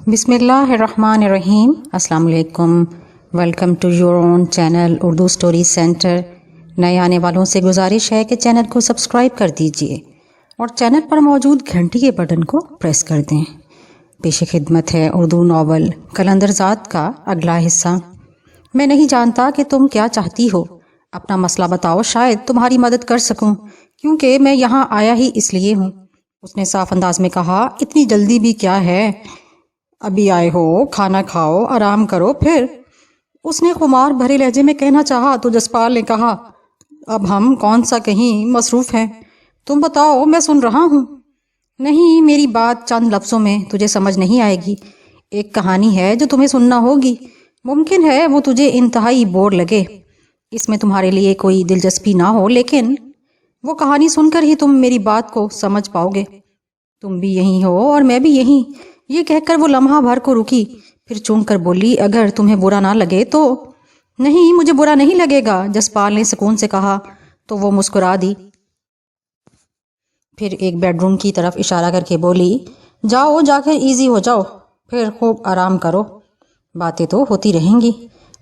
بسم اللہ الرحمن الرحیم۔ السلام علیکم، welcome to your own channel Urdu story center. نئے آنے والوں سے گزارش ہے کہ چینل کو سبسکرائب کر دیجئے اور چینل پر موجود گھنٹی کے بٹن کو پریس کر دیں۔ پیش خدمت ہے اردو ناول قلندر ذات کا اگلا حصہ۔ میں نہیں جانتا کہ تم کیا چاہتی ہو، اپنا مسئلہ بتاؤ، شاید تمہاری مدد کر سکوں، کیونکہ میں یہاں آیا ہی اس لیے ہوں۔ اس نے صاف انداز میں کہا، اتنی جلدی بھی کیا ہے، ابھی آئے ہو، کھانا کھاؤ، آرام کرو پھر۔ اس نے خمار بھرے لہجے میں کہنا چاہا تو جسپال نے کہا، اب ہم کون سا کہیں مصروف ہیں، تم بتاؤ، میں سن رہا ہوں۔ نہیں، میری بات چند لفظوں میں تجھے سمجھ نہیں آئے گی۔ ایک کہانی ہے جو تمہیں سننا ہوگی، ممکن ہے وہ تجھے انتہائی بور لگے، اس میں تمہارے لیے کوئی دلچسپی نہ ہو، لیکن وہ کہانی سن کر ہی تم میری بات کو سمجھ پاؤ گے۔ تم بھی یہیں ہو اور میں بھی یہیں۔ یہ کہہ کر وہ لمحہ بھر کو رکی، پھر چونک کر بولی، اگر تمہیں برا نہ لگے تو۔ نہیں، مجھے برا نہیں لگے گا، جسپال نے سکون سے کہا تو وہ مسکرا دی۔ پھر ایک بیڈ روم کی طرف اشارہ کر کے بولی، جاؤ، جا کر ایزی ہو جاؤ، پھر خوب آرام کرو، باتیں تو ہوتی رہیں گی،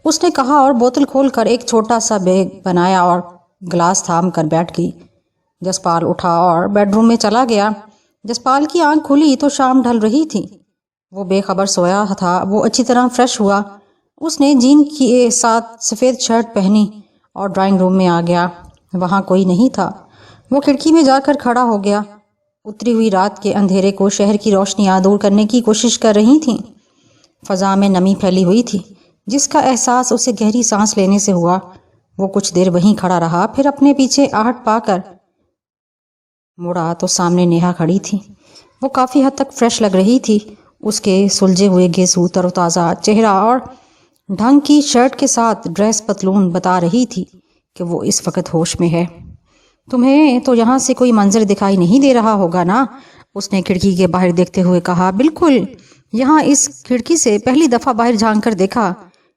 اس نے کہا اور بوتل کھول کر ایک چھوٹا سا بیگ بنایا اور گلاس تھام کر بیٹھ گئی۔ جسپال اٹھا اور بیڈ روم میں چلا گیا۔ جسپال کی آنکھ کھلی تو شام ڈھل رہی تھی، وہ بے خبر سویا تھا۔ وہ اچھی طرح فریش ہوا، اس نے جین کے ساتھ سفید شرٹ پہنی اور ڈرائنگ روم میں آ گیا۔ وہاں کوئی نہیں تھا۔ وہ کھڑکی میں جا کر کھڑا ہو گیا۔ اتری ہوئی رات کے اندھیرے کو شہر کی روشنیاں دور کرنے کی کوشش کر رہی تھیں۔ فضا میں نمی پھیلی ہوئی تھی، جس کا احساس اسے گہری سانس لینے سے ہوا۔ وہ کچھ دیر وہیں کھڑا رہا، پھر اپنے پیچھے آہٹ پا کر مڑا تو سامنے نیہا کھڑی تھی۔ وہ کافی حد تک فریش لگ رہی تھی، اس کے سلجھے ہوئے گیسو، تر و تازہ چہرہ اور ڈھنگ کی شرٹ کے ساتھ ڈریس پتلون بتا رہی تھی کہ وہ اس وقت ہوش میں ہے۔ تمہیں تو یہاں سے کوئی منظر دکھائی نہیں دے رہا ہوگا نا، اس نے کھڑکی کے باہر دیکھتے ہوئے کہا۔ بالکل، یہاں اس کھڑکی سے پہلی دفعہ باہر جھانک کر دیکھا،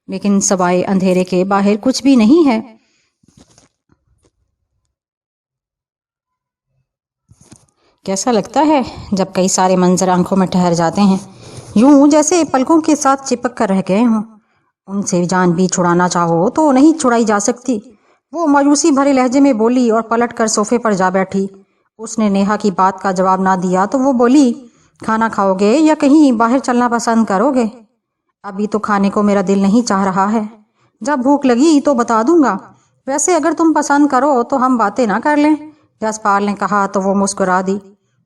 لیکن سوائے اندھیرے کے باہر کچھ بھی نہیں ہے۔ کیسا لگتا ہے جب کئی سارے منظر آنکھوں میں ٹھہر جاتے ہیں، یوں جیسے پلکوں کے ساتھ چپک کر رہ گئے ہوں، ان سے جان بھی چھڑانا چاہو تو نہیں چھڑائی جا سکتی، وہ مایوسی بھرے لہجے میں بولی اور پلٹ کر صوفے پر جا بیٹھی۔ اس نے نیہا کی بات کا جواب نہ دیا تو وہ بولی، کھانا کھاؤ گے یا کہیں باہر چلنا پسند کرو گے؟ ابھی تو کھانے کو میرا دل نہیں چاہ رہا ہے، جب بھوک لگی تو بتا دوں گا، ویسے اگر تم پسند کرو تو ہم باتیں نہ کر لیں، جسپال نے کہا تو وہ مسکرا دی،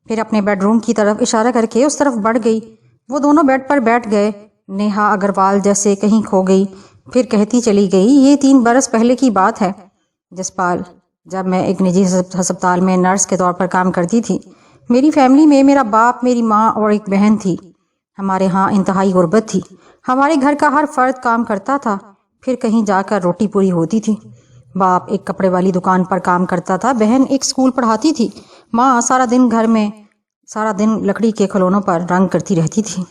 پھر اپنے بیڈ روم کی طرف اشارہ کر کے اس طرف بڑھ گئی۔ وہ دونوں بیڈ پر بیٹھ گئے۔ نیہا اگروال جیسے کہیں کھو گئی، پھر کہتی چلی گئی، یہ 3 برس پہلے کی بات ہے جسپال، جب میں ایک نجی ہسپتال میں نرس کے طور پر کام کرتی تھی۔ میری فیملی میں میرا باپ، میری ماں اور ایک بہن تھی۔ ہمارے ہاں انتہائی غربت تھی، ہمارے گھر کا ہر فرد کام کرتا تھا، پھر کہیں جا کر روٹی پوری ہوتی تھی۔ باپ ایک کپڑے والی دکان پر کام کرتا تھا، بہن ایک اسکول پڑھاتی تھی، ماں سارا دن گھر میں لکڑی کے کھلونوں پر رنگ کرتی رہتی تھی۔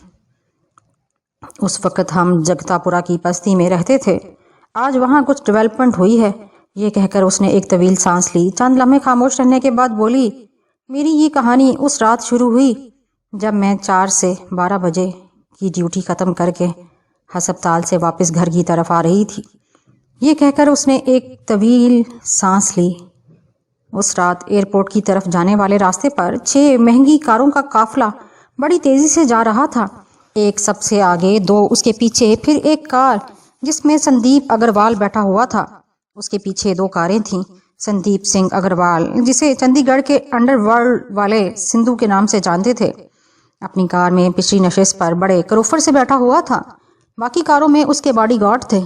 اس وقت ہم جگتا پورا کی بستی میں رہتے تھے، آج وہاں کچھ ڈیولپمنٹ ہوئی ہے۔ یہ کہہ کر اس نے ایک طویل سانس لی، چند لمحے خاموش رہنے کے بعد بولی، میری یہ کہانی اس رات شروع ہوئی جب میں 4 سے 12 بجے کی ڈیوٹی ختم کر کے ہسپتال سے واپس گھر کی طرف آ رہی تھی۔ یہ کہہ کر اس نے ایک طویل سانس لی۔ اس رات ایئرپورٹ کی طرف جانے والے راستے پر 6 مہنگی کاروں کا قافلہ بڑی تیزی سے جا رہا تھا، ایک سب سے آگے، 2 اس کے پیچھے، پھر ایک کار جس میں سندیپ اگروال بیٹھا ہوا تھا، اس کے پیچھے 2 کاریں تھیں۔ سندیپ سنگھ اگروال، جسے چندی گڑھ کے انڈر ورلڈ والے سندھو کے نام سے جانتے تھے، اپنی کار میں پچھلی نشست پر بڑے کروفر سے بیٹھا ہوا تھا، باقی کاروں میں اس کے باڈی گارڈ تھے۔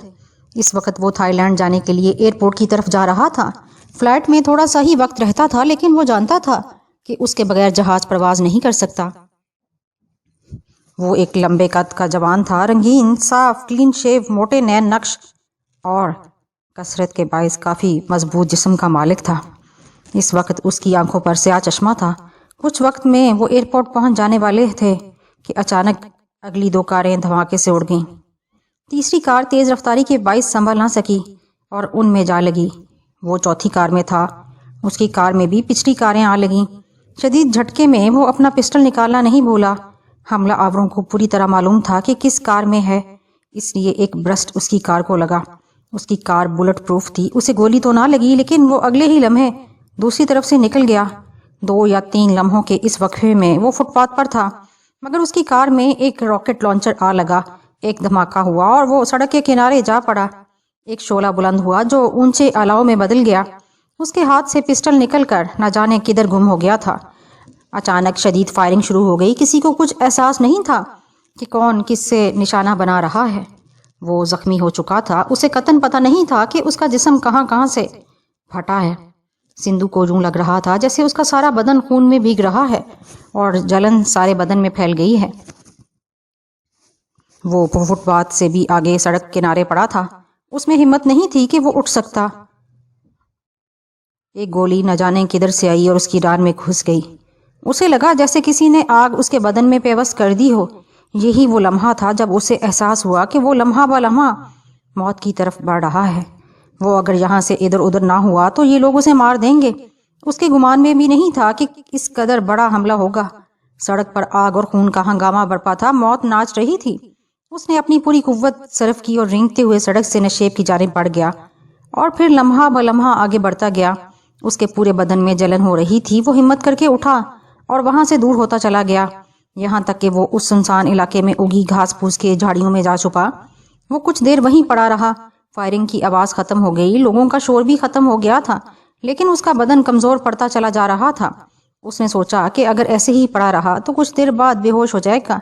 اس وقت وہ تھائی لینڈ جانے کے لیے ایئرپورٹ کی طرف جا رہا تھا۔ فلائٹ میں تھوڑا سا ہی وقت رہتا تھا، لیکن وہ جانتا تھا کہ اس کے بغیر جہاز پرواز نہیں کر سکتا۔ وہ ایک لمبے قد کا جوان تھا، رنگین، صاف، کلین شیو، موٹے نین نقش اور کثرت کے باعث کافی مضبوط جسم کا مالک تھا۔ اس وقت اس کی آنکھوں پر سیاہ چشمہ تھا۔ کچھ وقت میں وہ ایئرپورٹ پہنچ جانے والے تھے کہ اچانک اگلی 2 کاریں دھماکے سے اڑ گئیں۔ تیسری کار تیز رفتاری کے باعث سنبھل نہ سکی اور ان میں جا لگی۔ وہ چوتھی کار میں تھا، اس کی کار میں بھی پچھلی کاریں آ لگیں۔ شدید جھٹکے میں وہ اپنا پسٹل نکالنا نہیں بھولا۔ حملہ آوروں کو پوری طرح معلوم تھا کہ کس کار میں ہے، اس لیے ایک برسٹ اس کی کار کو لگا۔ اس کی کار بلٹ پروف تھی، اسے گولی تو نہ لگی، لیکن وہ اگلے ہی لمحے دوسری طرف سے نکل گیا۔ 2 یا 3 لمحوں کے اس وقفے میں وہ فٹ پاتھ پر تھا، مگر اس کی کار میں ایک راکٹ لانچر آ لگا۔ ایک دھماکہ ہوا اور وہ سڑک کے کنارے جا پڑا۔ ایک شعلہ بلند ہوا جو اونچے الاؤ میں بدل گیا۔ اس کے ہاتھ سے پسٹل نکل کر نہ جانے کدھر گم ہو گیا تھا۔ اچانک شدید فائرنگ شروع ہو گئی۔ کسی کو کچھ احساس نہیں تھا کہ کون کس سے نشانہ بنا رہا ہے۔ وہ زخمی ہو چکا تھا، اسے قطعاً پتہ نہیں تھا کہ اس کا جسم کہاں سے پھٹا ہے۔ سندھو کو یوں لگ رہا تھا جیسے اس کا سارا بدن خون میں بھیگ رہا ہے اور جلن سارے بدن میں پھیل گئی ہے۔ وہ فٹ پاتھ سے بھی آگے سڑک کنارے پڑا تھا، اس میں ہمت نہیں تھی کہ وہ اٹھ سکتا۔ ایک گولی نہ جانے کدھر سے آئی اور اس کی ران میں گھس گئی۔ اسے لگا جیسے کسی نے آگ اس کے بدن میں پیوست کر دی ہو۔ یہی وہ لمحہ تھا جب اسے احساس ہوا کہ وہ لمحہ بہ لمحہ موت کی طرف بڑھ رہا ہے۔ وہ اگر یہاں سے ادھر ادھر نہ ہوا تو یہ لوگ اسے مار دیں گے۔ اس کے گمان میں بھی نہیں تھا کہ اس قدر بڑا حملہ ہوگا۔ سڑک پر آگ اور خون کا ہنگامہ برپا تھا، موت ناچ رہی تھی۔ اس نے اپنی پوری قوت صرف کی اور رینگتے ہوئے سڑک سے نشیب کی جانب بڑھ گیا اور پھر لمحہ بہ لمحہ آگے بڑھتا گیا۔ اس کے پورے بدن میں جلن ہو رہی تھی۔ وہ ہمت کر کے اٹھا اور وہاں سے دور ہوتا چلا گیا، یہاں تک کہ وہ اس سنسان علاقے میں اگی گھاس پھوس کے جھاڑیوں میں جا چھپا۔ وہ کچھ دیر وہیں پڑا رہا۔ فائرنگ کی آواز ختم ہو گئی، لوگوں کا شور بھی ختم ہو گیا تھا، لیکن اس کا بدن کمزور پڑتا چلا جا رہا تھا۔ اس نے سوچا کہ اگر ایسے ہی پڑا رہا تو کچھ دیر بعد بے ہوش ہو جائے گا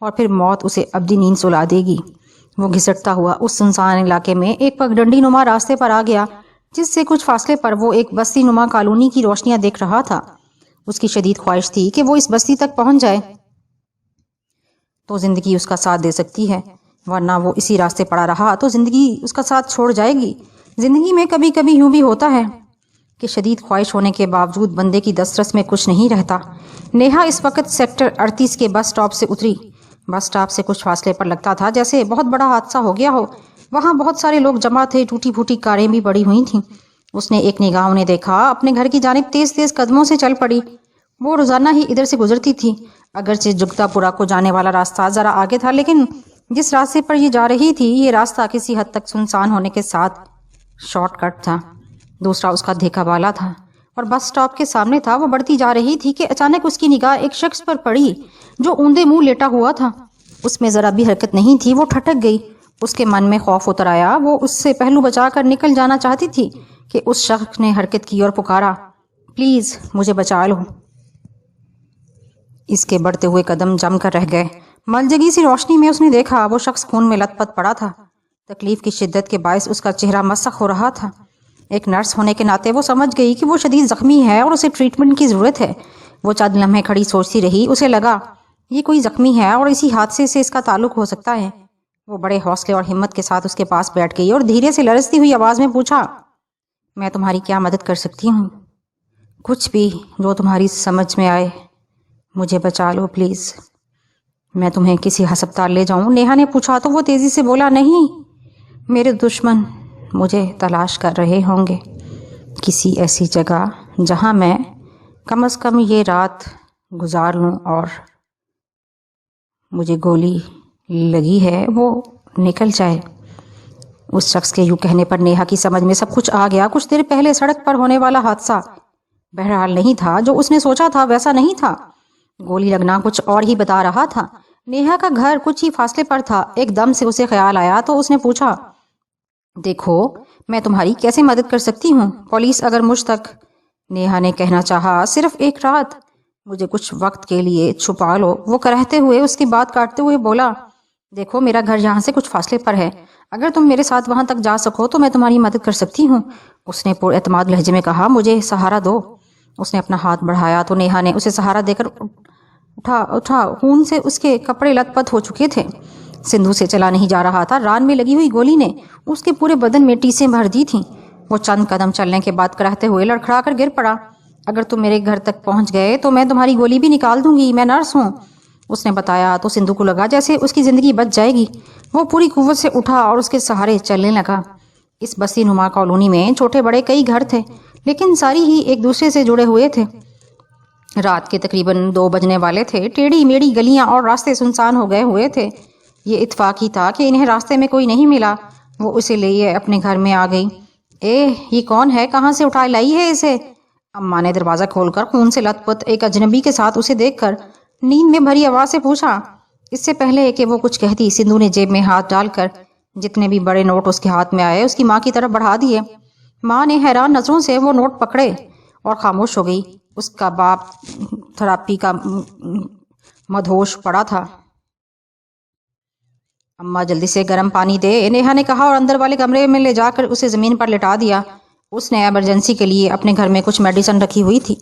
اور پھر موت اسے ابدی نیند سلا دے گی۔ وہ گھسٹتا ہوا اس سنسان علاقے میں ایک پگڈنڈی نما راستے پر آ گیا، جس سے کچھ فاصلے پر وہ ایک بستی نما کالونی کی روشنیاں دیکھ رہا تھا۔ اس کی شدید خواہش تھی کہ وہ اس بستی تک پہنچ جائے تو زندگی اس کا ساتھ دے سکتی ہے، ورنہ وہ اسی راستے پڑا رہا تو زندگی اس کا ساتھ چھوڑ جائے گی۔ زندگی میں کبھی کبھی یوں بھی ہوتا ہے کہ شدید خواہش ہونے کے باوجود بندے کی دسترس میں کچھ نہیں رہتا۔ نیہا اس وقت سیکٹر 38 کے بس سٹاپ سے اتری۔ بس سٹاپ سے کچھ فاصلے پر لگتا تھا جیسے بہت بڑا حادثہ ہو گیا ہو۔ وہاں بہت سارے لوگ جمع تھے، ٹوٹی پھوٹی کاریں بھی پڑی ہوئی تھیں۔ اس نے ایک نگاہ انہیں دیکھا، اپنے گھر کی جانب تیز تیز قدموں سے چل پڑی۔ وہ روزانہ ہی ادھر سے گزرتی تھی، اگرچہ جگتا پورا کو جانے والا راستہ ذرا آگے تھا، لیکن جس راستے پر یہ جا رہی تھی یہ راستہ کسی حد تک سنسان ہونے کے ساتھ شارٹ کٹ تھا۔ دوسرا اس کا دھیکا بالا تھا اور بس سٹاپ کے سامنے تھا۔ وہ بڑھتی جا رہی تھی کہ اچانک اس کی نگاہ ایک شخص پر پڑی جو اوندے منہ لیٹا ہوا تھا۔ اس میں ذرا بھی حرکت نہیں تھی۔ وہ ٹھٹک گئی، اس کے من میں خوف اتر آیا۔ وہ اس سے پہلو بچا کر نکل جانا چاہتی تھی کہ اس شخص نے حرکت کی اور پکارا، پلیز مجھے بچا لو۔ اس کے بڑھتے ہوئے قدم جم کر رہ گئے۔ ملجگی سی روشنی میں اس نے دیکھا وہ شخص خون میں لت پت پڑا تھا۔ تکلیف کی شدت کے باعث اس کا چہرہ مسخ ہو رہا تھا۔ ایک نرس ہونے کے ناطے وہ سمجھ گئی کہ وہ شدید زخمی ہے اور اسے ٹریٹمنٹ کی ضرورت ہے۔ وہ چند لمحے کھڑی سوچتی رہی۔ اسے لگا یہ کوئی زخمی ہے اور اسی حادثے سے اس کا تعلق ہو سکتا ہے۔ وہ بڑے حوصلے اور ہمت کے ساتھ اس کے پاس بیٹھ گئی اور دھیرے سے لرزتی ہوئی آواز میں پوچھا، میں تمہاری کیا مدد کر سکتی ہوں؟ کچھ بھی جو تمہاری سمجھ میں آئے، مجھے بچا لو پلیز۔ میں تمہیں کسی ہسپتال لے جاؤں؟ نیہا نے پوچھا تو وہ تیزی سے بولا، نہیں، میرے دشمن مجھے تلاش کر رہے ہوں گے، کسی ایسی جگہ جہاں میں کم از کم یہ رات گزار لوں، اور مجھے گولی لگی ہے وہ نکل جائے۔ اس شخص کے یوں کہنے پر نیہا کی سمجھ میں سب کچھ آ گیا۔ کچھ دیر پہلے سڑک پر ہونے والا حادثہ بہرحال نہیں تھا جو اس نے سوچا تھا، ویسا نہیں تھا۔ گولی لگنا کچھ اور ہی بتا رہا تھا۔ نیہا کا گھر کچھ ہی فاصلے پر تھا۔ ایک دم سے اسے خیال آیا تو اس نے پوچھا، دیکھو میں تمہاری کیسے مدد کر سکتی ہوں؟ پولیس اگر مجھ تک، نیہا نے کہنا چاہا، صرف ایک رات مجھے کچھ وقت کے لیے چھپا لو۔ وہ کرہتے ہوئے اس کی بات کاٹتے ہوئے بولا، دیکھو میرا گھر یہاں سے کچھ فاصلے پر ہے، اگر تم میرے ساتھ وہاں تک جا سکو تو میں تمہاری مدد کر سکتی ہوں۔ اس نے پر اعتماد لہجے میں کہا، مجھے سہارا دو۔ اس نے اپنا ہاتھ بڑھایا تو نیہا نے اسے سہارا دے کر اٹھا۔ خون سے اس کے کپڑے لت پت ہو چکے تھے۔ سندھو سے چلا نہیں جا رہا تھا۔ ران میں لگی ہوئی گولی نے اس کے پورے بدن میں ٹیسیں بھر دی تھیں۔ وہ چند قدم چلنے کے بعد کرہتے ہوئے لڑکھڑا کر گر پڑا، اگر تم میرے گھر تک پہنچ گئے تو میں تمہاری گولی بھی نکال دوں گی، میں نرس ہوں۔ اس نے بتایا تو سندھو کو لگا جیسے اس کی زندگی بچ جائے گی۔ وہ پوری قوت سے اٹھا اور اس کے سہارے چلنے لگا۔ اس بستی نما کالونی میں چھوٹے بڑے کئی گھر تھے، لیکن ساری ہی ایک دوسرے سے جڑے ہوئے تھے۔ رات کے تقریباً 2 بجنے والے تھے۔ ٹیڑھی میڑھی گلیاں اور راستے سنسان ہو گئے ہوئے تھے۔ یہ اتفاقی تھا کہ انہیں راستے میں کوئی نہیں ملا۔ وہ اسے لیے اپنے گھر میں آ گئی۔ یہ کون ہے؟ کہاں سے اٹھا لائی ہے اسے؟ اماں نے دروازہ کھول کر خون سے لت پت ایک اجنبی کے ساتھ اسے دیکھ کر نیند میں بھری آواز سے پوچھا۔ اس سے پہلے کہ وہ کچھ کہتی، سندھو نے جیب میں ہاتھ ڈال کر جتنے بھی بڑے نوٹ اس کے ہاتھ میں آئے اس کی ماں کی طرف بڑھا دیے۔ ماں نے حیران نظروں سے وہ نوٹ پکڑے اور خاموش ہو گئی۔ اس کا باپ تھراپی کا مدہوش پڑا تھا۔ اماں جلدی سے گرم پانی دے، نیہا نے کہا اور اندر والے کمرے میں لے جا کر اسے زمین پر لٹا دیا۔ اس نے ایمرجنسی کے لیے اپنے گھر میں کچھ میڈیسن رکھی ہوئی تھی،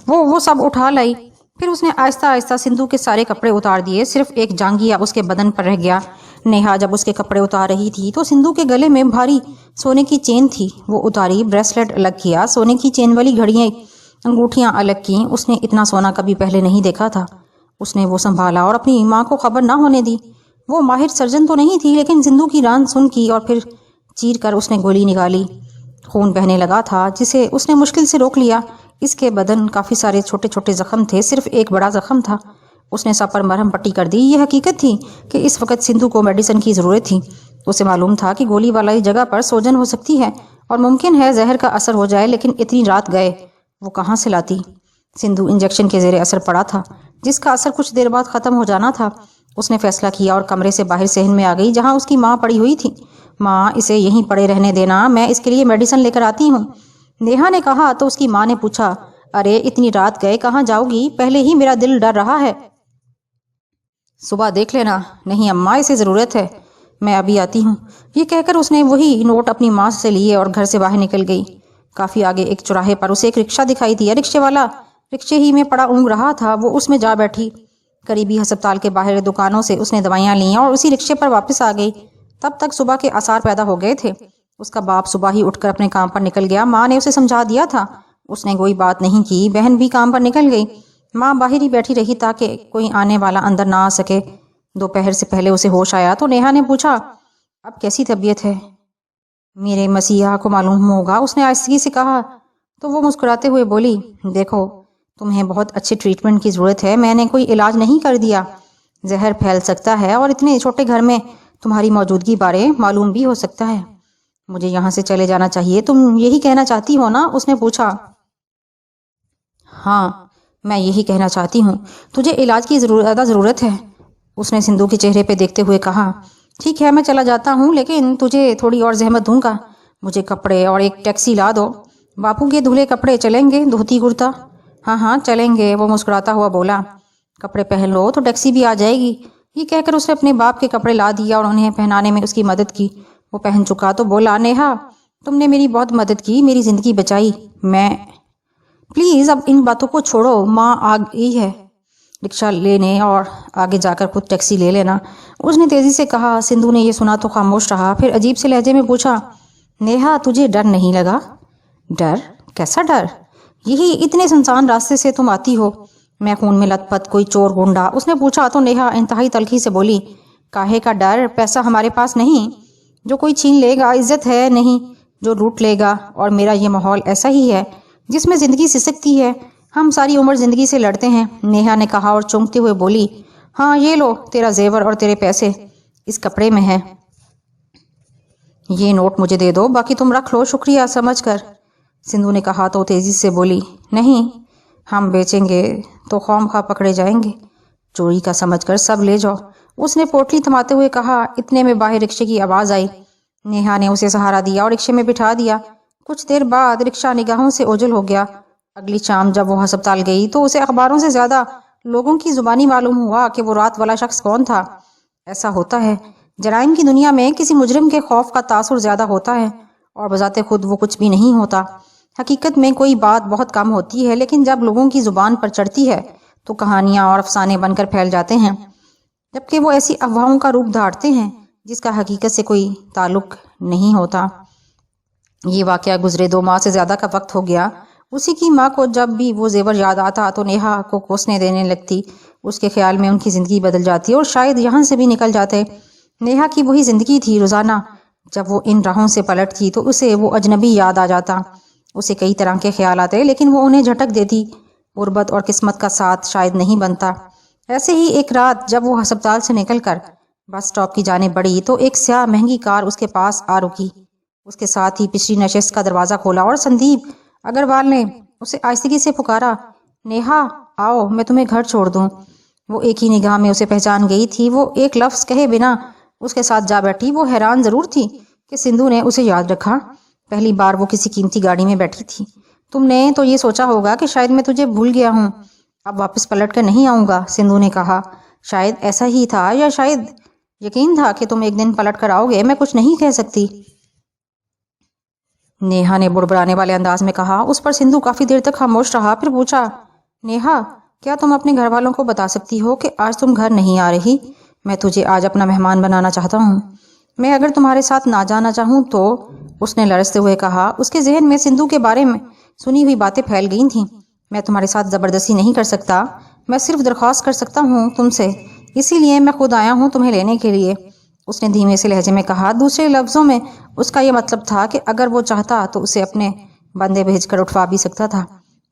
وہ سب اٹھا لائی۔ پھر اس نے آہستہ آہستہ سندھو کے سارے کپڑے اتار دیے، صرف ایک جانگیا اس کے بدن پر رہ گیا۔ نیہا جب اس کے کپڑے اتار رہی تھی تو سندھو کے گلے میں بھاری سونے کی چین تھی، وہ اتاری، بریسلیٹ الگ کیا، سونے کی چین والی گھڑیاں انگوٹھیاں الگ کیں۔ اس نے اتنا سونا کبھی پہلے نہیں دیکھا تھا۔ اس نے وہ سنبھالا اور اپنی ماں کو خبر نہ ہونے دی۔ وہ ماہر سرجن تو نہیں تھی، لیکن سندھو کی ران سن کی اور پھر چیر کر اس نے گولی نکالی۔ خون بہنے لگا تھا جسے اس نے مشکل سے روک لیا۔ اس کے بدن کافی سارے چھوٹے چھوٹے زخم تھے، صرف ایک بڑا زخم تھا۔ اس نے سب پر مرہم پٹی کر دی۔ یہ حقیقت تھی کہ اس وقت سندھو کو میڈیسن کی ضرورت تھی۔ اسے معلوم تھا کہ گولی والی جگہ پر سوجن ہو سکتی ہے اور ممکن ہے زہر کا اثر ہو جائے، لیکن اتنی رات گئے وہ کہاں سے لاتی؟ سندھو انجیکشن کے زیر اثر پڑا تھا، جس کا اثر کچھ دیر بعد ختم ہو جانا تھا۔ اس نے فیصلہ کیا اور کمرے سے باہر صحن میں آ گئی جہاں اس کی ماں پڑی ہوئی تھی۔ ماں، اسے یہیں پڑے رہنے دینا، میں اس کے لیے میڈیسن لے کر آتی ہوں، نیہا نے کہا تو اس کی ماں نے پوچھا، ارے اتنی رات گئے کہاں جاؤ گی؟ پہلے ہی میرا دل ڈر رہا ہے۔ صبح دیکھ لینا۔ نہیں اماں، اسے ضرورت ہے، میں ابھی آتی ہوں۔ یہ کہہ کر اس نے وہی نوٹ اپنی ماں سے لیے اور گھر سے باہر نکل گئی۔ کافی آگے ایک چوراہے پر اسے ایک رکشہ دکھائی دیا۔ رکشے والا رکشے ہی میں پڑا اونگ رہا تھا۔ وہ اس میں جا بیٹھی۔ قریبی ہسپتال کے باہر دکانوں سے اس نے دوائیاں لیں اور اسی رکشے پر واپس آ گئی۔ تب تک صبح کے آثار پیدا ہو گئے تھے۔ اس کا باپ صبح ہی اٹھ کر اپنے کام پر نکل گیا۔ ماں نے اسے سمجھا دیا تھا، اس نے کوئی بات نہیں کی۔ بہن بھی کام پر نکل گئی۔ ماں باہر ہی بیٹھی رہی تاکہ کوئی آنے والا اندر نہ آ سکے۔ دوپہر سے پہلے اسے ہوش آیا تو نیہا نے پوچھا، اب کیسی طبیعت ہے؟ میرے مسیحا کو معلوم ہوگا، اس نے آہستگی سے کہا۔ تو وہ مسکراتے ہوئے بولی، دیکھو تمہیں بہت اچھے ٹریٹمنٹ کی ضرورت ہے، میں نے کوئی علاج نہیں کر دیا۔ زہر پھیل سکتا ہے اور اتنے چھوٹے گھر میں تمہاری موجودگی بارے معلوم بھی ہو سکتا ہے۔ مجھے یہاں سے چلے جانا چاہیے، تم یہی کہنا چاہتی ہو نا؟ اس نے پوچھا۔ ہاں، میں یہی کہنا چاہتی ہوں، تجھے علاج کی زیادہ ضرورت ہے، اس نے سندھو کے چہرے پہ دیکھتے ہوئے کہا۔ ٹھیک ہے، میں چلا جاتا ہوں، لیکن تجھے تھوڑی اور زحمت دوں گا۔ مجھے کپڑے اور ایک ٹیکسی لا دو۔ باپو کے دھلے کپڑے چلیں گے؟ دھوتی کرتا؟ ہاں ہاں چلیں گے، وہ مسکراتا ہوا بولا۔ کپڑے پہن لو تو ٹیکسی بھی آ جائے گی۔ یہ کہہ کر اس نے اپنے باپ کے کپڑے لا دیا اور انہیں پہنانے میں اس کی مدد کی۔ وہ پہن چکا تو بولا، نیہا تم نے میری بہت مدد کی، میری زندگی بچائی۔ میں پلیز اب ان باتوں کو چھوڑو، ماں آ گئی ہے، رکشہ لینے اور آگے جا کر خود ٹیکسی لے لینا، اس نے تیزی سے کہا۔ سندھو نے یہ سنا تو خاموش رہا، پھر عجیب سے لہجے میں پوچھا، نیہا تجھے ڈر نہیں لگا؟ ڈر؟ کیسا ڈر؟ یہی اتنے سنسان راستے سے تم آتی ہو، میں خون میں لت پت، کوئی چور گنڈا؟ اس نے پوچھا تو نیہا انتہائی تلخی سے بولی، کاہے کا ڈر؟ پیسہ ہمارے پاس نہیں جو کوئی چھین لے گا، عزت ہے نہیں جو لوٹ لے گا، اور میرا یہ ماحول ایسا ہی ہے جس میں زندگی سسکتی ہے، ہم ساری عمر زندگی سے لڑتے ہیں، نیہا نے کہا اور چونکتے ہوئے بولی، ہاں یہ لو تیرا زیور اور تیرے پیسے اس کپڑے میں ہے، یہ نوٹ مجھے دے دو، باقی تم رکھ لو شکریہ سمجھ کر۔ سندھو نے کہا تو تیزی سے بولی، نہیں ہم بیچیں گے تو خواہ مخواہ پکڑے جائیں گے، چوری کا سمجھ کر سب لے جاؤ، اس نے پوٹلی تھماتے ہوئے کہا۔ اتنے میں باہر رکشے کی آواز آئی۔ نیہا نے اسے سہارا دیا اور رکشے میں بٹھا دیا۔ کچھ دیر بعد رکشہ نگاہوں سے اوجھل ہو گیا۔ اگلی شام جب وہ ہسپتال گئی تو اسے اخباروں سے زیادہ لوگوں کی زبانی معلوم ہوا کہ وہ رات والا شخص کون تھا۔ ایسا ہوتا ہے، جرائم کی دنیا میں کسی مجرم کے خوف کا تاثر زیادہ ہوتا ہے اور بذات خود وہ کچھ بھی نہیں ہوتا۔ حقیقت میں کوئی بات بہت کم ہوتی ہے، لیکن جب لوگوں کی زبان پر چڑھتی ہے تو کہانیاں اور افسانے بن کر پھیل جاتے ہیں، جبکہ وہ ایسی افواہوں کا روپ دھارتے ہیں جس کا حقیقت سے کوئی تعلق نہیں ہوتا۔ یہ واقعہ گزرے 2 ماہ سے زیادہ کا وقت ہو گیا۔ اسی کی ماں کو جب بھی وہ زیور یاد آتا تو نیہا کو کوسنے دینے لگتی۔ اس کے خیال میں ان کی زندگی بدل جاتی اور شاید یہاں سے بھی نکل جاتے۔ نیہا کی وہی زندگی تھی روزانہ۔ جب وہ ان راہوں سے پلٹتی تو اسے وہ اجنبی یاد آ جاتا۔ اسے کئی طرح کے خیال آتے لیکن وہ انہیں جھٹک دیتی۔ غربت اور قسمت کا ساتھ شاید نہیں بنتا۔ ایسے ہی ایک رات جب وہ ہسپتال سے نکل کر بس اسٹاپ کی جانب بڑھی تو ایک سیاہ مہنگی کار اس کے پاس آ رکی۔ اس کے ساتھ ہی پچھلی نشست کا دروازہ کھولا اور سندیپ اگروال نے اسے آہستگی سے پکارا، نیہا آؤ میں تمہیں گھر چھوڑ دوں۔ وہ ایک ہی نگاہ میں اسے پہچان گئی تھی۔ وہ ایک لفظ کہے بنا اس کے ساتھ جا بیٹھی۔ وہ حیران ضرور تھی کہ سندھو نے اسے یاد رکھا۔ پہلی بار وہ کسی قیمتی گاڑی میں بیٹھی تھی۔ تم نے تو یہ سوچا ہوگا کہ شاید میں تجھے بھول گیا ہوں، اب واپس پلٹ کر نہیں آؤں گا، سندھو نے کہا۔ شاید ایسا ہی تھا یا شاید یقین تھا کہ تم ایک دن پلٹ کر آؤ گے، میں کچھ نہیں کہہ سکتی، نیہا نے بڑبڑانے والے انداز میں کہا۔ اس پر سندھو کافی دیر تک خاموش رہا، پھر پوچھا، نیہا کیا تم اپنے گھر والوں کو بتا سکتی ہو کہ آج تم گھر نہیں آ رہی؟ میں تجھے آج اپنا مہمان بنانا چاہتا ہوں۔ میں اگر تمہارے ساتھ نہ جانا چاہوں تو، اس نے لرزتے ہوئے کہا۔ اس کے ذہن میں سندھو کے بارے میں سنی ہوئی باتیں پھیل گئی تھیں۔ میں تمہارے ساتھ زبردستی نہیں کر سکتا، میں صرف درخواست کر سکتا ہوں تم سے، اسی لیے میں خود آیا ہوں تمہیں لینے کے لیے، اس نے دھیمے سے لہجے میں کہا۔ دوسرے لفظوں میں اس کا یہ مطلب تھا کہ اگر وہ چاہتا تو اسے اپنے بندے بھیج کر اٹھوا بھی سکتا تھا۔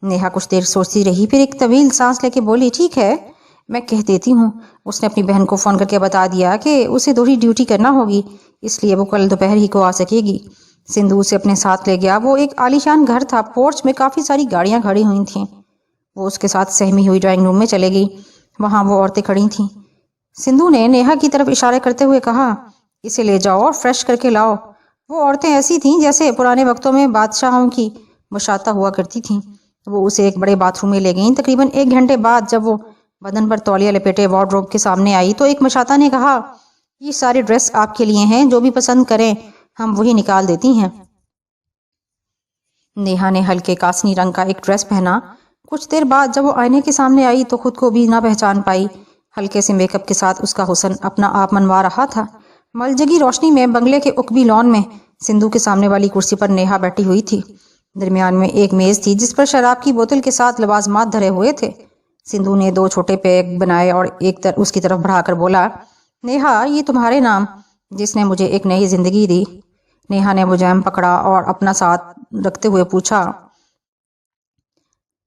نیہا کچھ دیر سوچتی رہی، پھر ایک طویل سانس لے کے بولی، ٹھیک ہے میں کہہ دیتی ہوں۔ اس نے اپنی بہن کو فون کر کے بتا دیا کہ اسے دوہری ڈیوٹی کرنا ہوگی، اس لیے وہ کل دوپہر ہی کو آ سکے گی۔ سندھو اسے اپنے ساتھ لے گیا۔ وہ ایک عالیشان گھر تھا، پورچ میں کافی ساری گاڑیاں کھڑی ہوئی تھیں۔ وہ اس کے ساتھ سہمی ہوئی ڈرائنگ روم میں چلے گئی، وہاں وہ عورتیں کھڑی تھیں۔ سندھو نے نیہا کی طرف اشارے کرتے ہوئے کہا، اسے لے جاؤ اور فریش کر کے لاؤ۔ وہ عورتیں ایسی تھیں جیسے پرانے وقتوں میں بادشاہوں کی مشاطہ ہوا کرتی تھیں۔ وہ اسے ایک بڑے باتھ روم میں لے گئیں۔ تقریباً 1 گھنٹے بعد جب وہ بدن پر تولیہ لپیٹے وارڈروب کے سامنے آئی تو ایک مشاطہ نے کہا، یہ سارے ڈریس آپ کے لیے ہیں، جو بھی پسند کریں ہم وہی نکال دیتی ہیں۔ نیہا نے ہلکے کاسنی رنگ کا ایک ڈریس پہنا۔ کچھ دیر بعد جب وہ آئینے کے سامنے آئی تو خود کو بھی نہ پہچان پائی۔ ہلکے سے میک اپ کے ساتھ اس کا حسن اپنا آپ منوا رہا تھا۔ ملجگی روشنی میں بنگلے کے عقبی لان میں سندھو کے سامنے والی کرسی پر نیہا بیٹھی ہوئی تھی۔ درمیان میں ایک میز تھی جس پر شراب کی بوتل کے ساتھ لوازمات دھرے ہوئے تھے۔ سندھو نے 2 چھوٹے پیگ بنائے اور ایک اس کی طرف بڑھا کر بولا، نیہا یہ تمہارے نام، جس نے مجھے ایک نئی زندگی دی۔ نیہا نے وہ جام پکڑا اور اپنا ساتھ رکھتے ہوئے پوچھا،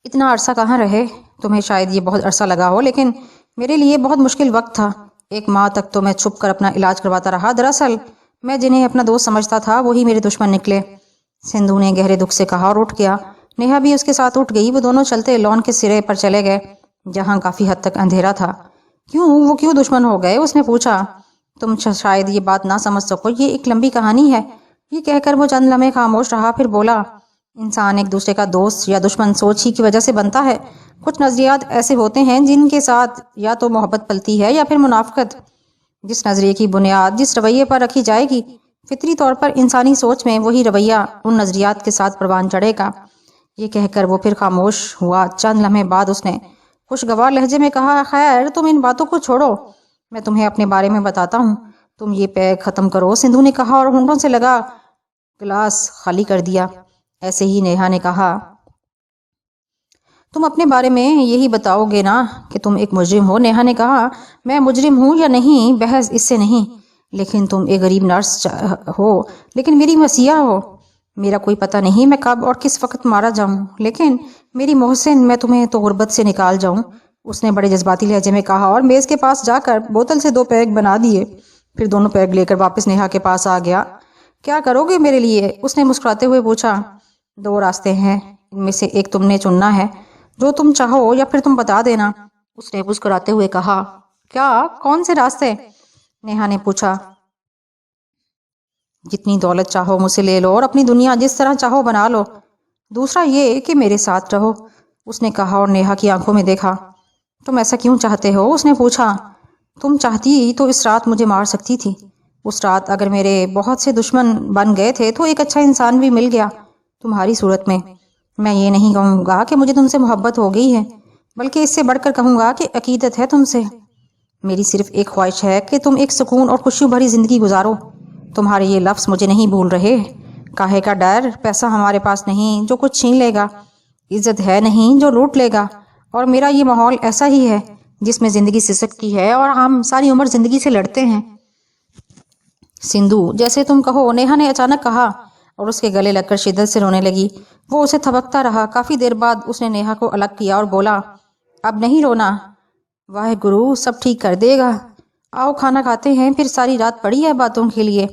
اتنا عرصہ کہاں رہے؟ تمہیں شاید یہ بہت عرصہ لگا ہو، لیکن میرے لیے بہت مشکل وقت تھا۔ 1 ماہ تک تو میں چھپ کر اپنا علاج کرواتا رہا۔ دراصل میں جنہیں اپنا دوست سمجھتا تھا وہی میرے دشمن نکلے، سندھو نے گہرے دکھ سے کہا اور اٹھ گیا۔ نیہا بھی اس کے ساتھ اٹھ گئی۔ وہ دونوں چلتے لان کے سرے پر چلے گئے جہاں کافی حد تک اندھیرا تھا۔ وہ کیوں دشمن ہو گئے؟ اس نے پوچھا۔ تم شاید یہ بات نہ سمجھ سکو، یہ ایک لمبی کہانی ہے۔ یہ کہہ کر وہ چند لمحے خاموش رہا، پھر بولا، انسان ایک دوسرے کا دوست یا دشمن سوچ ہی کی وجہ سے بنتا ہے۔ کچھ نظریات ایسے ہوتے ہیں جن کے ساتھ یا تو محبت پلتی ہے یا پھر منافقت۔ جس نظریے کی بنیاد جس رویے پر رکھی جائے گی، فطری طور پر انسانی سوچ میں وہی رویہ ان نظریات کے ساتھ پروان چڑھے گا۔ یہ کہہ کر وہ پھر خاموش ہوا۔ چند لمحے بعد اس نے خوشگوار لہجے میں کہا، خیر تم ان باتوں کو چھوڑو، میں تمہیں اپنے بارے میں بتاتا ہوں۔ تم یہ پیگ ختم کرو، سندھو نے کہا اور ہونٹوں سے لگا گلاس خالی کر دیا۔ ایسے ہی نیہا نے کہا، تم اپنے بارے میں یہی بتاؤ گے نا کہ تم ایک مجرم ہو؟ نیہا نے کہا، میں مجرم ہوں یا نہیں بحث اس سے نہیں، لیکن تم ایک غریب نرس ہو، لیکن میری مسیحا ہو۔ میرا کوئی پتہ نہیں میں کب اور کس وقت مارا جاؤں، لیکن میری محسن میں تمہیں تو غربت سے نکال جاؤں، اس نے بڑے جذباتی لہجے میں کہا اور میز کے پاس جا کر بوتل سے 2 پیگ بنا دیے، پھر دونوں پیگ لے کر واپس نیہا کے پاس آ گیا۔ کیا کرو گے میرے لیے؟ اس نے مسکراتے ہوئے پوچھا۔ 2 راستے ہیں، ان میں سے ایک تم نے چننا ہے، جو تم چاہو یا پھر تم بتا دینا، اس نے مسکراتے ہوئے کہا۔ کیا؟ کون سے راستے؟ نیہا نے پوچھا۔ جتنی دولت چاہو مجھ سے لے لو اور اپنی دنیا جس طرح چاہو بنا لو، دوسرا یہ کہ میرے ساتھ رہو، اس نے کہا اور نیہا کی آنکھوں میں دیکھا۔ تم ایسا کیوں چاہتے ہو؟ اس نے پوچھا۔ تم چاہتی تو اس رات مجھے مار سکتی تھی۔ اس رات اگر میرے بہت سے دشمن بن گئے تھے تو ایک اچھا انسان بھی مل گیا تمہاری صورت میں۔ میں یہ نہیں کہوں گا کہ مجھے تم سے محبت ہو گئی ہے، بلکہ اس سے بڑھ کر کہوں گا کہ عقیدت ہے تم سے۔ میری صرف ایک خواہش ہے کہ تم ایک سکون اور خوشی بھری زندگی گزارو۔ تمہارے یہ لفظ مجھے نہیں بھول رہے۔ کاہے کا ڈر؟ پیسہ ہمارے پاس نہیں جو کچھ چھین لے گا، عزت ہے نہیں جو لوٹ لے گا، اور میرا یہ ماحول ایسا ہی ہے جس میں زندگی سسکتی ہے اور ہم ساری عمر زندگی سے لڑتے ہیں۔ سندھو، جیسے تم کہو، نیہا نے اچانک کہا۔ اور اس کے گلے لگ کر شدت سے رونے لگی۔ وہ اسے تھبکتا رہا۔ کافی دیر بعد اس نے نیہا کو الگ کیا اور بولا، اب نہیں رونا، واہ گرو سب ٹھیک کر دے گا، آؤ کھانا کھاتے ہیں، پھر ساری رات پڑی ہے باتوں کے لیے۔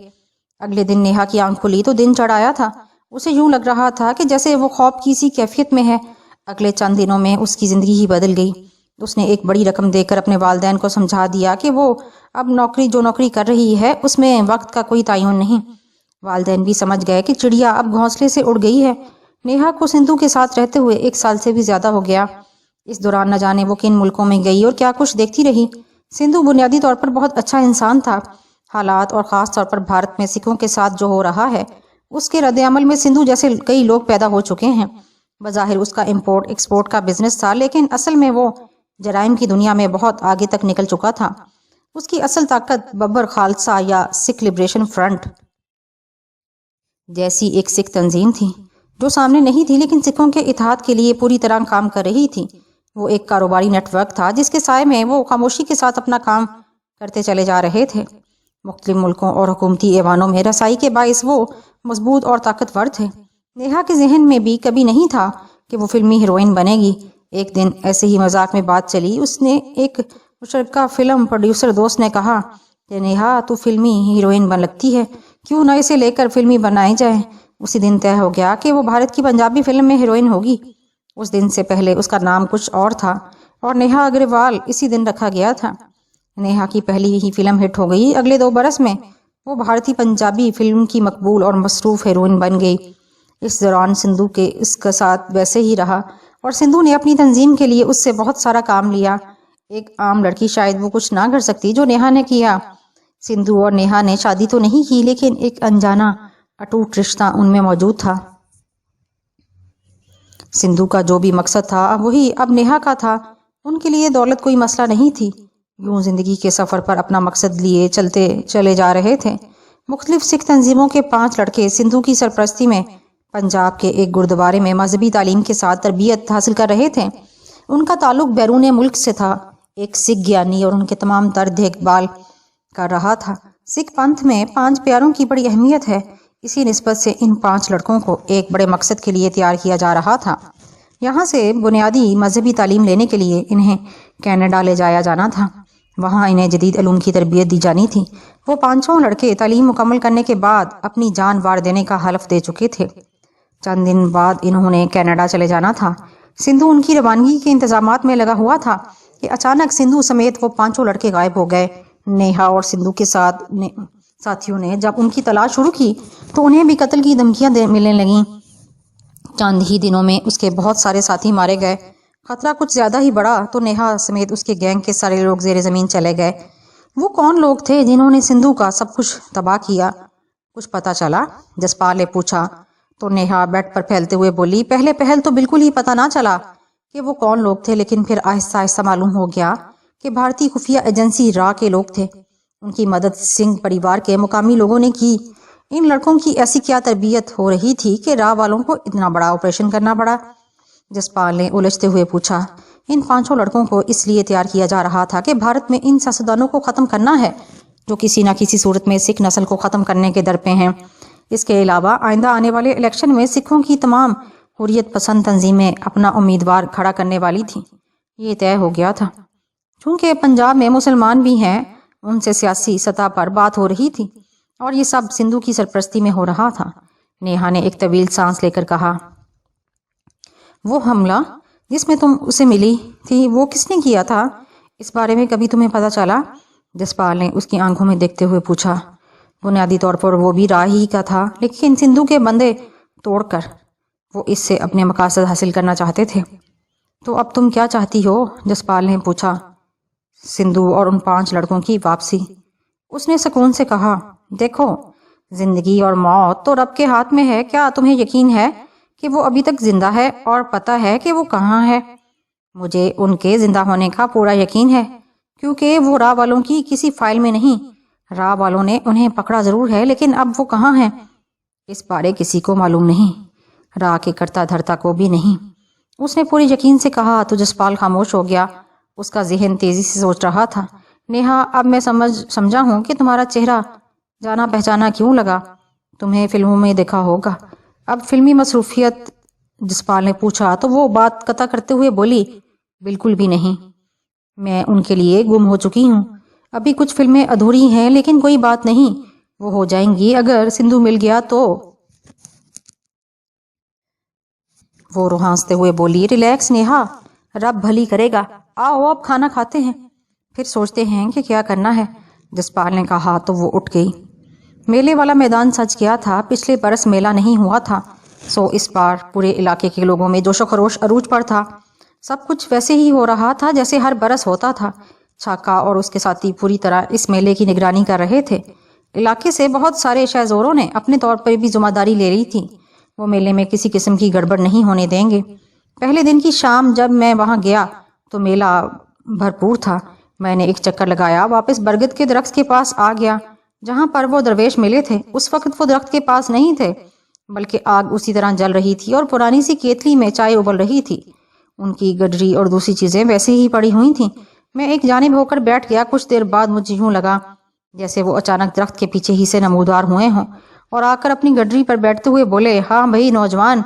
اگلے دن نیہا کی آنکھ کھلی تو دن چڑھ آیا تھا۔ اسے یوں لگ رہا تھا کہ جیسے وہ خواب کی سی کیفیت میں ہے۔ اگلے چند دنوں میں اس کی زندگی ہی بدل گئی۔ اس نے ایک بڑی رقم دے کر اپنے والدین کو سمجھا دیا کہ وہ اب نوکری کر رہی ہے اس میں وقت کا کوئی تعین نہیں۔ والدین بھی سمجھ گئے کہ چڑیا اب گھونسلے سے اڑ گئی ہے۔ نیہا کو سندھو کے ساتھ رہتے ہوئے 1 سال سے بھی زیادہ ہو گیا۔ اس دوران نہ جانے وہ کن ملکوں میں گئی اور کیا کچھ دیکھتی رہی۔ سندھو بنیادی طور پر بہت اچھا انسان تھا۔ حالات اور خاص طور پر بھارت میں سکھوں کے ساتھ جو ہو رہا ہے اس کے رد عمل میں سندھو جیسے کئی لوگ پیدا ہو چکے ہیں۔ بظاہر اس کا امپورٹ ایکسپورٹ کا بزنس تھا، لیکن اصل میں وہ جرائم کی دنیا میں بہت آگے تک نکل چکا تھا۔ اس کی اصل طاقت ببر خالصہ یا سکھ لبریشن فرنٹ جیسی ایک سکھ تنظیم تھی جو سامنے نہیں تھی لیکن سکھوں کے اتحاد کے لیے پوری طرح کام کر رہی تھی۔ وہ ایک کاروباری نیٹ ورک تھا جس کے سائے میں وہ خاموشی کے ساتھ اپنا کام کرتے چلے جا رہے تھے۔ مختلف ملکوں اور حکومتی ایوانوں میں رسائی کے باعث وہ مضبوط اور طاقتور تھے۔ نیہا کے ذہن میں بھی کبھی نہیں تھا کہ وہ فلمی ہیروئن بنے گی۔ ایک دن ایسے ہی مذاق میں بات چلی، اس نے ایک مشترکہ فلم پروڈیوسر دوست نے کہا کہ نیہا تو فلمی ہیروئن بن لگتی ہے، کیوں نہ اسے لے کر فلمی بنائی جائے۔ اسی دن طے ہو گیا کہ وہ بھارت کی پنجابی فلم میں ہیروئن ہوگی۔ اس دن سے پہلے اس کا نام کچھ اور تھا اور نیہا اگروال اسی دن رکھا گیا تھا۔ نیہا کی پہلی ہی فلم ہٹ ہو گئی۔ اگلے 2 برس میں وہ بھارتی پنجابی فلم کی مقبول اور مصروف ہیروئن بن گئی۔ اس دوران سندھو کے اس کا ساتھ ویسے ہی رہا اور سندھو نے اپنی تنظیم کے لیے اس سے بہت سارا کام لیا۔ ایک عام لڑکی شاید وہ کچھ نہ کر سکتی جو نیہا نے کیا۔ سندھو اور نیہا نے شادی تو نہیں کی لیکن ایک انجانا اٹوٹ رشتہ ان میں موجود تھا۔ سندھو کا جو بھی مقصد تھا وہی اب نیہا کا تھا۔ ان کے لیے دولت کوئی مسئلہ نہیں تھی۔ یوں زندگی کے سفر پر اپنا مقصد لیے چلتے چلے جا رہے تھے۔ مختلف سکھ تنظیموں کے 5 لڑکے سندھو کی سرپرستی میں پنجاب کے ایک گردوارے میں مذہبی تعلیم کے ساتھ تربیت حاصل کر رہے تھے۔ ان کا تعلق بیرون ملک سے تھا۔ ایک سکھ گیانی اور ان کے تمام تر دیکھ بھال کر رہا تھا۔ سکھ پنتھ میں 5 پیاروں کی بڑی اہمیت ہے۔ اسی نسبت سے ان 5 لڑکوں کو ایک بڑے مقصد کے لیے تیار کیا جا رہا تھا۔ یہاں سے بنیادی مذہبی تعلیم لینے کے لیے انہیں کینیڈا لے جایا جانا تھا۔ وہاں انہیں جدید علوم کی تربیت دی جانی تھی۔ وہ 5 لڑکے تعلیم مکمل کرنے کے بعد اپنی جان وار دینے کا حلف دے چکے تھے۔ چند دن بعد انہوں نے کینیڈا چلے جانا تھا۔ سندھو ان کی روانگی کے انتظامات میں لگا ہوا تھا کہ اچانک سندھو سمیت وہ 5 لڑکے غائب ہو گئے۔ نیہا اور سندھو کے ساتھیوں نے جب ان کی تلاش شروع کی تو انہیں بھی قتل کی دھمکیاں ملنے لگیں۔ چند ہی دنوں میں اس کے بہت سارے ساتھی مارے گئے۔ خطرہ کچھ زیادہ ہی بڑا تو نیہا سمیت اس کے گینگ کے سارے لوگ زیر زمین چلے گئے۔ وہ کون لوگ تھے جنہوں نے سندھو کا سب کچھ تباہ کیا؟ کچھ پتا چلا؟ جسپال نے پوچھا تو نیہا بیڈ پر پھیلتے ہوئے بولی، پہل تو بالکل ہی پتا نہ چلا کہ وہ کون لوگ تھے، لیکن پھر آہستہ آہستہ معلوم ہو گیا کہ بھارتی خفیہ ایجنسی را کے لوگ تھے۔ ان کی مدد سنگھ پریوار کے مقامی لوگوں نے کی۔ ان لڑکوں کی ایسی کیا تربیت ہو رہی تھی کہ را والوں کو اتنا بڑا آپریشن کرنا پڑا؟ جسپال نے الجھتے ہوئے پوچھا۔ ان 5 لڑکوں کو اس لیے تیار کیا جا رہا تھا کہ بھارت میں ان سیاستدانوں کو ختم کرنا ہے جو کسی نہ کسی صورت میں سکھ نسل کو ختم کرنے کے در پہ ہیں۔ اس کے علاوہ آئندہ آنے والے الیکشن میں سکھوں کی تمام حریت پسند تنظیمیں اپنا امیدوار کھڑا کرنے والی تھیں۔ یہ طے ہو گیا تھا۔ چونکہ پنجاب میں مسلمان بھی ہیں، ان سے سیاسی سطح پر بات ہو رہی تھی اور یہ سب سندھو کی سرپرستی میں ہو رہا تھا۔ نیہا نے ایک طویل سانس لے کر کہا، وہ حملہ جس میں تم اسے ملی تھی وہ کس نے کیا تھا؟ اس بارے میں کبھی تمہیں پتا چلا؟ جسپال نے اس کی آنکھوں میں دیکھتے ہوئے پوچھا۔ بنیادی طور پر وہ بھی راہی کا تھا، لیکن سندھو کے بندے توڑ کر وہ اس سے اپنے مقاصد حاصل کرنا چاہتے تھے۔ تو اب تم کیا چاہتی ہو؟ جسپال نے پوچھا۔ سندھو اور ان 5 لڑکوں کی واپسی۔ اس نے سکون سے کہا، دیکھو زندگی اور موت تو رب کے ہاتھ میں ہے۔ کیا تمہیں یقین ہے کہ وہ ابھی تک زندہ ہے اور پتہ ہے کہ وہ کہاں ہے؟ مجھے ان کے زندہ ہونے کا پورا یقین ہے، کیونکہ وہ را والوں کی کسی فائل میں نہیں۔ را والوں نے انہیں پکڑا ضرور ہے، لیکن اب وہ کہاں ہیں اس بارے کسی کو معلوم نہیں، را کے کرتا دھرتا کو بھی نہیں۔ اس نے پورے یقین سے کہا تو جسپال خاموش ہو گیا۔ اس کا ذہن تیزی سے سوچ رہا تھا، نیہا اب میں سمجھا ہوں کہ تمہارا چہرہ جانا پہچانا کیوں لگا۔ تمہیں فلموں میں دیکھا ہوگا۔ اب فلمی مصروفیت جسپال نے پوچھا تو وہ بات قطع کرتے ہوئے بولی، بالکل بھی نہیں، میں ان کے لیے گم ہو چکی ہوں۔ ابھی کچھ فلمیں ادھوری ہیں، لیکن کوئی بات نہیں، وہ ہو جائیں گی اگر سندھو مل گیا تو۔ وہ روح ہانستے ہوئے بولی، ریلیکس نیہا، رب بھلی کرے گا، آؤ اب کھانا کھاتے ہیں، پھر سوچتے ہیں کہ کیا کرنا ہے۔ جسپال نے کہا تو وہ اٹھ گئی۔ میلے والا میدان سج گیا تھا۔ پچھلے برس میلہ نہیں ہوا تھا، سو اس بار پورے علاقے کے لوگوں میں جوش و خروش عروج پر تھا۔ سب کچھ ویسے ہی ہو رہا تھا جیسے ہر برس ہوتا تھا۔ چھاکا اور اس کے ساتھی پوری طرح اس میلے کی نگرانی کر رہے تھے۔ علاقے سے بہت سارے شہزوروں نے اپنے طور پر بھی ذمہ داری لے لی تھی۔ وہ میلے میں کسی قسم کی گڑبڑ نہیں ہونے دیں گے۔ پہلے دن کی شام جب میں وہاں گیا تو میلہ بھرپور تھا۔ میں نے ایک چکر لگایا، واپس برگد کے درخت کے پاس آ گیا جہاں پر وہ درویش ملے تھے۔ اس وقت وہ درخت کے پاس نہیں تھے، بلکہ آگ اسی طرح جل رہی تھی اور پرانی سی کیتلی میں چائے ابل رہی تھی۔ ان کی گڈری اور دوسری چیزیں ویسے ہی پڑی ہوئی تھیں۔ میں ایک جانب ہو کر بیٹھ گیا۔ کچھ دیر بعد مجھے یوں لگا جیسے وہ اچانک درخت کے پیچھے ہی سے نمودار ہوئے ہوں اور آ کر اپنی گڈری پر بیٹھتے ہوئے بولے، ہاں بھائی نوجوان،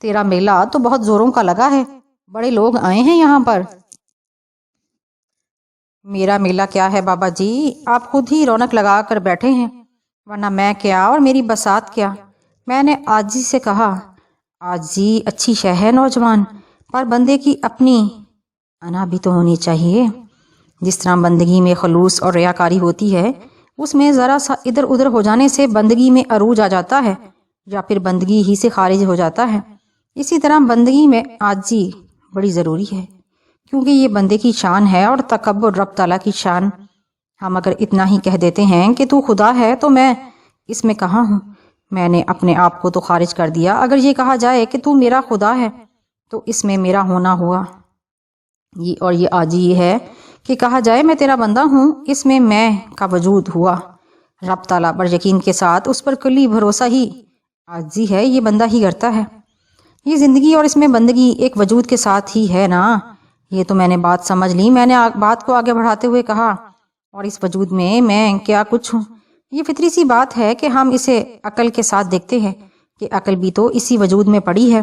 تیرا میلہ تو بہت زوروں کا لگا ہے، بڑے لوگ آئے ہیں یہاں پر۔ میرا میلہ کیا ہے بابا جی، آپ خود ہی رونق لگا کر بیٹھے ہیں، ورنہ میں کیا اور میری بسات کیا۔ میں نے عاجزی سے کہا، عاجزی اچھی شے ہے نوجوان، پر بندے کی اپنی انا بھی تو ہونی چاہیے۔ جس طرح بندگی میں خلوص اور ریاکاری ہوتی ہے، اس میں ذرا سا ادھر ادھر ہو جانے سے بندگی میں عروج آ جاتا ہے یا پھر بندگی ہی سے خارج ہو جاتا ہے۔ اسی طرح بندگی میں عاجزی بڑی ضروری ہے، کیونکہ یہ بندے کی شان ہے اور تکبر رب تعالیٰ کی شان۔ ہم اگر اتنا ہی کہہ دیتے ہیں کہ تو خدا ہے تو میں اس میں کہاں ہوں؟ میں نے اپنے آپ کو تو خارج کر دیا۔ اگر یہ کہا جائے کہ تو میرا خدا ہے تو اس میں میرا ہونا ہوا، اور یہ عاجزی ہے کہ کہا جائے میں تیرا بندہ ہوں، اس میں کا وجود ہوا۔ رب تعالیٰ پر یقین کے ساتھ اس پر کلی بھروسہ ہی عاجزی ہے، یہ بندہ ہی کرتا ہے۔ یہ زندگی اور اس میں بندگی ایک وجود کے ساتھ ہی ہے نا۔ یہ تو میں نے بات سمجھ لی۔ میں نے بات کو آگے بڑھاتے ہوئے کہا، اور اس وجود میں کیا کچھ ہوں؟ یہ فطری سی بات ہے کہ ہم اسے عقل کے ساتھ دیکھتے ہیں کہ عقل بھی تو اسی وجود میں پڑی ہے۔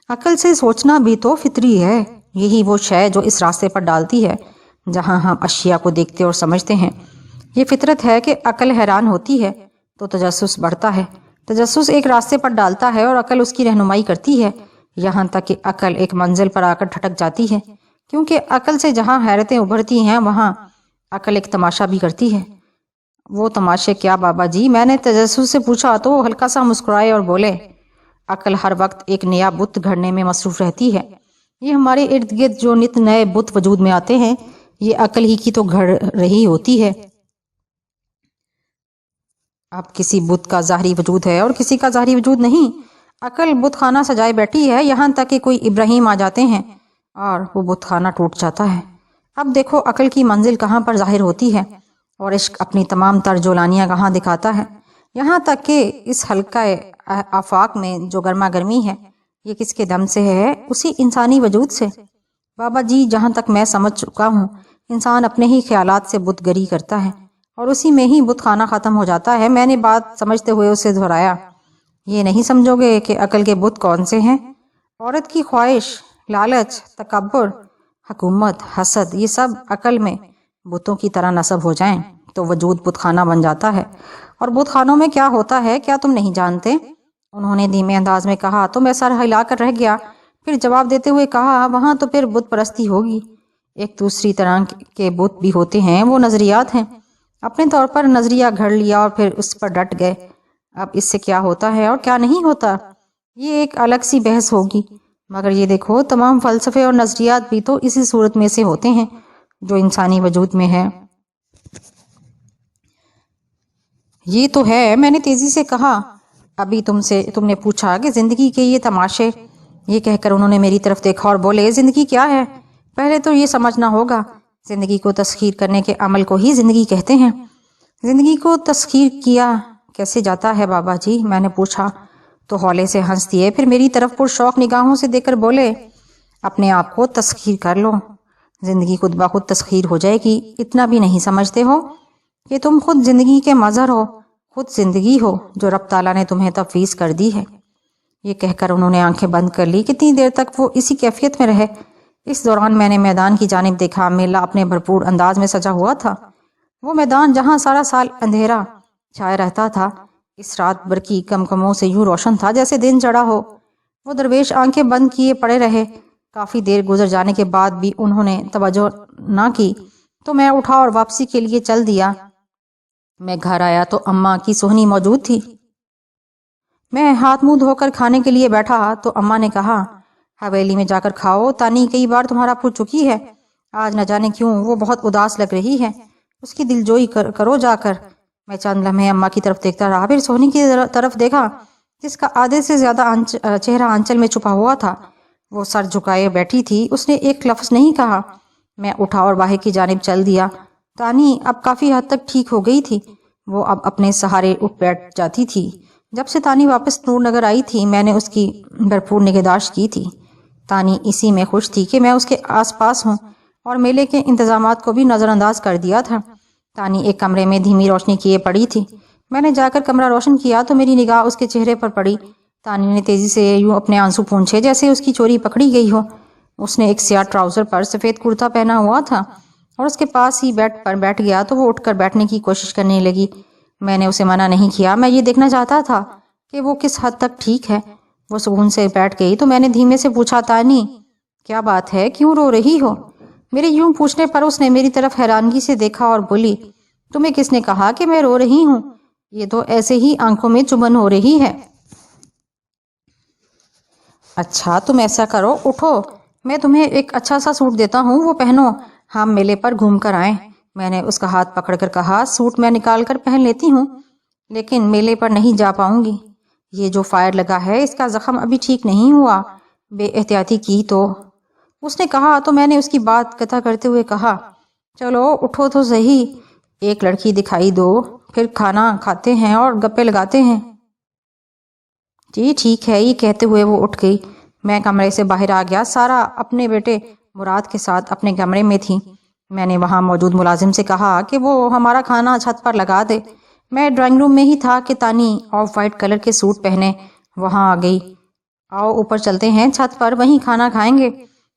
عقل سے سوچنا بھی تو فطری ہے، یہی وہ شے جو اس راستے پر ڈالتی ہے جہاں ہم اشیاء کو دیکھتے اور سمجھتے ہیں۔ یہ فطرت ہے کہ عقل حیران ہوتی ہے تو تجسس بڑھتا ہے، تجسس ایک راستے پر ڈالتا ہے اور عقل اس کی رہنمائی کرتی ہے، یہاں تک کہ عقل ایک منزل پر آ کر ٹھٹک جاتی ہے، کیونکہ عقل سے جہاں حیرتیں ابھرتی ہیں وہاں عقل ایک تماشا بھی کرتی ہے۔ وہ تماشے کیا بابا جی؟ میں نے تجسس سے پوچھا تو وہ ہلکا سا مسکرائے اور بولے، عقل ہر وقت ایک نیا بت گھڑنے میں مصروف رہتی ہے۔ یہ ہمارے ارد گرد جو نت نئے بت وجود میں آتے ہیں، یہ عقل ہی کی تو گھڑ رہی ہوتی ہے۔ اب کسی بت کا ظاہری وجود ہے اور کسی کا ظاہری وجود نہیں۔ عقل بت خانہ سجائے بیٹھی ہے، یہاں تک کہ کوئی ابراہیم آ جاتے ہیں اور وہ بت خانہ ٹوٹ جاتا ہے۔ اب دیکھو عقل کی منزل کہاں پر ظاہر ہوتی ہے اور عشق اپنی تمام تر جولانیاں کہاں دکھاتا ہے، یہاں تک کہ اس حلقہ آفاق میں جو گرما گرمی ہے، یہ کس کے دم سے ہے؟ اسی انسانی وجود سے۔ بابا جی جہاں تک میں سمجھ چکا ہوں، انسان اپنے ہی خیالات سے بت گری کرتا ہے اور اسی میں ہی بت خانہ ختم ہو جاتا ہے۔ میں نے بات سمجھتے ہوئے اسے دہرایا، یہ نہیں سمجھو گے کہ عقل کے بت کون سے ہیں؟ عورت کی خواہش، لالچ، تکبر، حکومت، حسد، یہ سب عقل میں بتوں کی طرح نصب ہو جائیں تو وجود بت خانہ بن جاتا ہے۔ اور بت خانوں میں کیا ہوتا ہے کیا تم نہیں جانتے؟ انہوں نے دھیمے انداز میں کہا تو میں سر ہلا کر رہ گیا، پھر جواب دیتے ہوئے کہا، وہاں تو پھر بت پرستی ہوگی۔ ایک دوسری طرح کے بت بھی ہوتے ہیں، وہ نظریات ہیں۔ اپنے طور پر نظریہ گھڑ لیا اور پھر اس پر ڈٹ گئے۔ اب اس سے کیا ہوتا ہے اور کیا نہیں ہوتا، یہ ایک الگ سی بحث ہوگی، مگر یہ دیکھو تمام فلسفے اور نظریات بھی تو اسی صورت میں سے ہوتے ہیں جو انسانی وجود میں ہے۔ یہ تو ہے، میں نے تیزی سے کہا۔ ابھی تم نے پوچھا کہ زندگی کے یہ تماشے، یہ کہہ کر انہوں نے میری طرف دیکھا اور بولے، زندگی کیا ہے؟ پہلے تو یہ سمجھنا ہوگا، زندگی کو تسخیر کرنے کے عمل کو ہی زندگی کہتے ہیں۔ زندگی کو تسخیر کیا کیسے جاتا ہے بابا جی؟ میں نے پوچھا تو ہولے سے ہنس دیے، پھر میری طرف پرشوق نگاہوں سے دیکھ کر بولے، اپنے آپ کو تسخیر کر لو، زندگی خود بخود تسخیر ہو جائے گی۔ اتنا بھی نہیں سمجھتے ہو کہ تم خود زندگی کے مظہر ہو، خود زندگی ہو جو رب تعالیٰ نے تمہیں تفویض کر دی ہے۔ یہ کہہ کر انہوں نے آنکھیں بند کر لی۔ کتنی دیر تک وہ اسی کیفیت میں رہے۔ اس دوران میں نے میدان کی جانب دیکھا۔ میلہ اپنے بھرپور انداز میں سجا ہوا تھا۔ وہ میدان جہاں سارا سال اندھیرا چھائے رہتا تھا، اس رات برقی کمکموں سے یوں روشن تھا جیسے دن چڑھا ہو۔ وہ درویش آنکھیں بند کیے پڑے رہے۔ کافی دیر گزر جانے کے بعد بھی انہوں نے توجہ نہ کی تو میں اٹھا اور واپسی کے لیے چل دیا۔ میں گھر آیا تو اماں کی سہنی موجود تھی۔ میں ہاتھ منہ دھو کر کھانے کے لیے بیٹھا تو اماں نے کہا، حویلی میں جا کر کھاؤ، تانی کئی بار تمہارا پوچھ چکی ہے، آج نہ جانے کیوں وہ بہت اداس لگ رہی ہے، اس کی دلجوئی کرو جا کر۔ میں چند لمحے اماں کی طرف دیکھتا رہا، پھر سہنی کی طرف دیکھا جس کا آدھے سے زیادہ چہرہ آنچل میں چھپا ہوا تھا۔ وہ سر جھکائے بیٹھی تھی۔ اس نے ایک لفظ نہیں کہا۔ میں اٹھا اور باہر کی جانب چل دیا۔ تانی اب کافی حد تک ٹھیک ہو گئی تھی۔ وہ اب اپنے سہارے اٹھ بیٹھ جاتی تھی۔ جب سے تانی واپس نور نگر آئی تھی میں نے اس کی بھرپور نگہداشت کی تھی۔ تانی اسی میں خوش تھی کہ میں اس کے آس پاس ہوں اور میلے کے انتظامات کو بھی نظر انداز کر دیا تھا۔ تانی ایک کمرے میں دھیمی روشنی کیے پڑی تھی۔ میں نے جا کر کمرہ روشن کیا تو میری نگاہ اس کے چہرے پر پڑی۔ تانی نے تیزی سے یوں اپنے آنسو پونچھے جیسے اس کی چوری پکڑی گئی ہو۔ اس نے ایک سیاہ ٹراؤزر پر سفید کرتا پہنا ہوا تھا اور اس کے پاس ہی بیڈ پر بیٹھ گیا تو وہ اٹھ کر بیٹھنے کی کوشش کرنے لگی۔ میں نے اسے منع نہیں کیا۔ میں یہ دیکھنا چاہتا تھا کہ وہ کس حد تک ٹھیک ہے۔ وہ سکون سے بیٹھ گئی تو میں نے دھیمے سے پوچھا، تانی کیا بات ہے، کیوں رو رہی ہو؟ میرے یوں پوچھنے پر اس نے میری طرف حیرانگی سے دیکھا اور بولی، تمہیں کس نے کہا کہ میں رو رہی ہوں؟ یہ تو ایسے ہی آنکھوں میں چبھن ہو رہی ہے۔ اچھا تم ایسا کرو، اٹھو، میں تمہیں ایک اچھا سا سوٹ دیتا ہوں، وہ پہنو، ہم میلے پر گھوم کر آئیں۔ میں نے اس کا ہاتھ پکڑ کر کہا، سوٹ میں نکال کر پہن لیتی ہوں لیکن میلے پر نہیں جا پاؤں گی۔ یہ جو فائر لگا ہے اس کا زخم ابھی ٹھیک نہیں ہوا، بے احتیاطی کی تو۔ اس نے کہا تو میں نے اس کی بات قطع کرتے ہوئے کہا، چلو اٹھو تو صحیح، ایک لڑکی دکھائی دو، پھر کھانا کھاتے ہیں اور گپے لگاتے ہیں۔ جی ٹھیک ہے، یہ کہتے ہوئے وہ اٹھ گئی۔ میں کمرے سے باہر آ گیا۔ سارا اپنے بیٹے مراد کے ساتھ اپنے کمرے میں تھی۔ میں نے وہاں موجود ملازم سے کہا کہ وہ ہمارا کھانا چھت پر لگا دے۔ میں ڈرائنگ روم میں ہی تھا کہ تانی آف وائٹ کلر کے سوٹ پہنے وہاں آ گئی۔ آؤ اوپر چلتے ہیں، چھت پر وہیں کھانا کھائیں گے،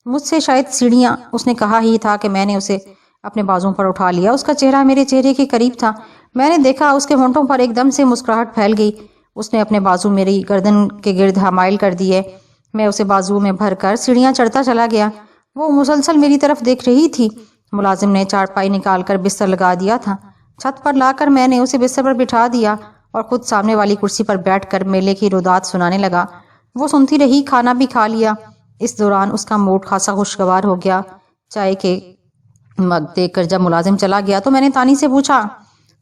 مجھ سے شاید سیڑھیاں۔ اس نے کہا ہی تھا کہ میں نے اسے اپنے بازوں پر اٹھا لیا۔ اس کا چہرہ میرے چہرے کے قریب تھا۔ میں نے دیکھا اس کے ہونٹوں پر ایک دم سے مسکراہٹ پھیل گئی۔ اس نے اپنے بازو میری گردن کے گرد حمائل کر دیے۔ میں اسے بازو میں بھر کر سیڑھیاں چڑھتا چلا گیا۔ وہ مسلسل میری طرف دیکھ رہی تھی۔ ملازم نے چارپائی نکال کر بستر لگا دیا تھا۔ چھت پر لا کر میں نے اسے بستر پر بٹھا دیا اور خود سامنے والی کرسی پر بیٹھ کر میلے کی رودات سنانے لگا۔ وہ سنتی رہی۔ کھانا بھی کھا لیا۔ اس دوران اس کا موڈ خاصا خوشگوار ہو گیا۔ چائے کے مگ دیکھ کر جب ملازم چلا گیا تو میں نے تانی سے پوچھا،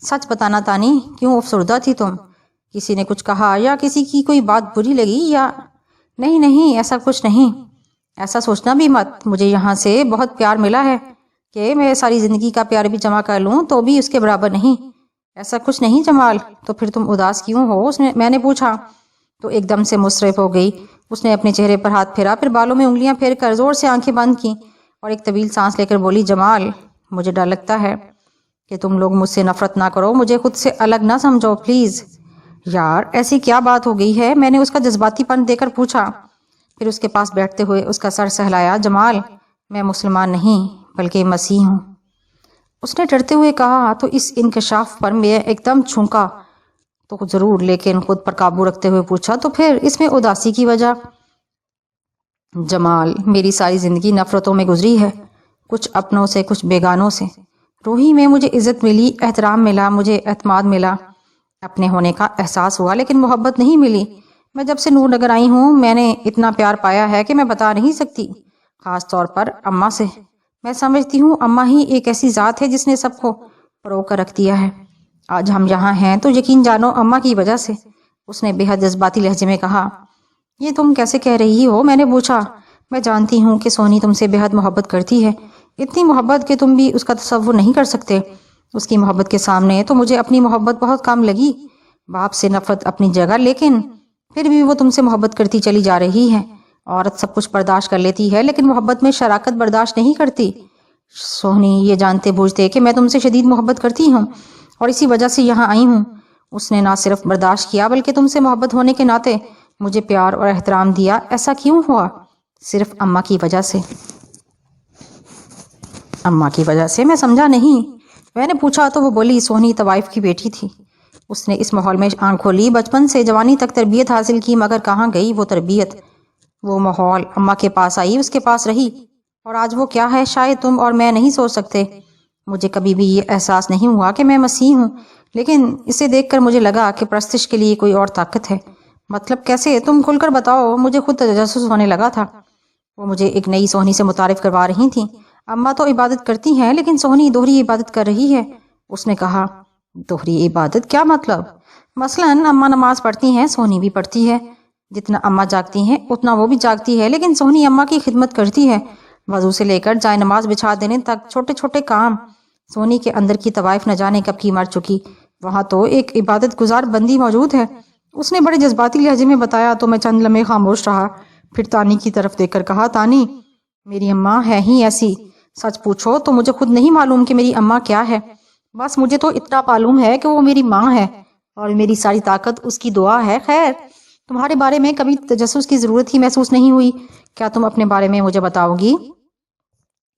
سچ بتانا تانی، کیوں افسردہ تھی تم؟ کسی نے کچھ کہا یا کسی کی کوئی بات بری لگی یا؟ نہیں ایسا کچھ نہیں۔ ایسا سوچنا بھی مت، مجھے یہاں سے بہت پیار ملا ہے کہ میں ساری زندگی کا پیار بھی جمع کر لوں تو بھی اس کے برابر نہیں۔ ایسا کچھ نہیں جمال، تو پھر تم اداس کیوں ہو؟ میں نے پوچھا تو ایک دم سے مصرف ہو گئی۔ اس نے اپنے چہرے پر ہاتھ پھیرا، پھر بالوں میں انگلیاں پھیر کر زور سے آنکھیں بند کی اور ایک طویل سانس لے کر بولی، جمال مجھے ڈر لگتا ہے کہ تم لوگ مجھ سے نفرت نہ کرو، مجھے خود سے الگ نہ سمجھو پلیز۔ یار ایسی کیا بات ہو گئی ہے؟ میں نے اس کا جذباتی پن دے کر پوچھا، پھر اس کے پاس بیٹھتے ہوئے اس کا سر سہلایا۔ جمال میں مسلمان نہیں بلکہ مسیح ہوں، اس نے ڈرتے ہوئے کہا۔ تو اس انکشاف پر میں ایک دم چونکا تو ضرور، لیکن خود پر قابو رکھتے ہوئے پوچھا، تو پھر اس میں اداسی کی وجہ؟ جمال میری ساری زندگی نفرتوں میں گزری ہے، کچھ اپنوں سے کچھ بیگانوں سے۔ روحی میں مجھے عزت ملی، احترام ملا، مجھے اعتماد ملا، اپنے ہونے کا احساس ہوا، لیکن محبت نہیں ملی۔ میں جب سے نور نگر آئی ہوں میں نے اتنا پیار پایا ہے کہ میں بتا نہیں سکتی، خاص طور پر اماں سے۔ میں سمجھتی ہوں اماں ہی ایک ایسی ذات ہے جس نے سب کو پرو کر رکھ دیا ہے۔ آج ہم یہاں ہیں تو یقین جانو اماں کی وجہ سے۔ اس نے بے حد جذباتی لہجے میں کہا۔ یہ تم کیسے کہہ رہی ہو؟ میں نے پوچھا۔ میں جانتی ہوں کہ سونی تم سے بے حد محبت کرتی ہے، اتنی محبت کہ تم بھی اس کا تصور نہیں کر سکتے۔ اس کی محبت کے سامنے تو مجھے اپنی محبت بہت کم لگی۔ باپ سے نفرت اپنی جگہ، لیکن پھر بھی وہ تم سے محبت کرتی چلی جا رہی ہے۔ عورت سب کچھ برداشت کر لیتی ہے لیکن محبت میں شراکت برداشت نہیں کرتی۔ سونی یہ جانتے بوجھتے کہ میں تم سے شدید محبت کرتی ہوں اور اسی وجہ سے یہاں آئی ہوں، اس نے نہ صرف برداشت کیا بلکہ تم سے محبت ہونے کے ناطے مجھے پیار اور احترام دیا۔ ایسا کیوں ہوا؟ صرف اماں کی وجہ سے۔ اماں کی وجہ سے؟ میں سمجھا نہیں۔ میں نے پوچھا تو وہ بولی سونی طوائف کی بیٹی تھی، اس نے اس ماحول میں آنکھ کھولی، بچپن سے جوانی تک تربیت حاصل کی، مگر کہاں گئی وہ تربیت، وہ ماحول؟ اماں کے پاس آئی، اس کے پاس رہی، اور آج وہ کیا ہے شاید تم اور میں نہیں سوچ سکتے۔ مجھے کبھی بھی یہ احساس نہیں ہوا کہ میں مسیح ہوں، لیکن اسے دیکھ کر مجھے لگا کہ پرستش کے لیے کوئی اور طاقت ہے۔ مطلب کیسے؟ تم کھل کر بتاؤ۔ مجھے خود تجسس ہونے لگا تھا۔ وہ مجھے ایک نئی سونی سے متعارف کروا رہی تھیں۔ اماں تو عبادت کرتی ہیں لیکن سونی دوہری عبادت کر رہی ہے، اس نے کہا۔ دوہری عبادت؟ کیا مطلب؟ مثلاً اماں نماز پڑھتی ہیں، سونی بھی پڑھتی ہے، جتنا اماں جاگتی ہیں اتنا وہ بھی جاگتی ہے، لیکن سونی اماں کی خدمت کرتی ہے، وضو سے لے کر جائے نماز بچھا دینے تک، چھوٹے چھوٹے کام۔ سونی کے اندر کی طوائف نہ جانے کب کی مر چکی، وہاں تو ایک عبادت گزار بندی موجود ہے۔ اس نے بڑے جذباتی لہجے میں بتایا تو میں چند لمحے خاموش رہا، پھر تانی کی طرف دیکھ کر کہا، تانی، میری اماں ہے ہی ایسی، سچ پوچھو تو مجھے خود نہیں معلوم کہ میری اماں کیا ہے، بس مجھے تو اتنا معلوم ہے کہ وہ میری ماں ہے اور میری ساری طاقت اس کی دعا ہے۔ خیر، تمہارے بارے میں کبھی تجسس کی ضرورت ہی محسوس نہیں ہوئی، کیا تم اپنے بارے میں مجھے بتاؤ گی؟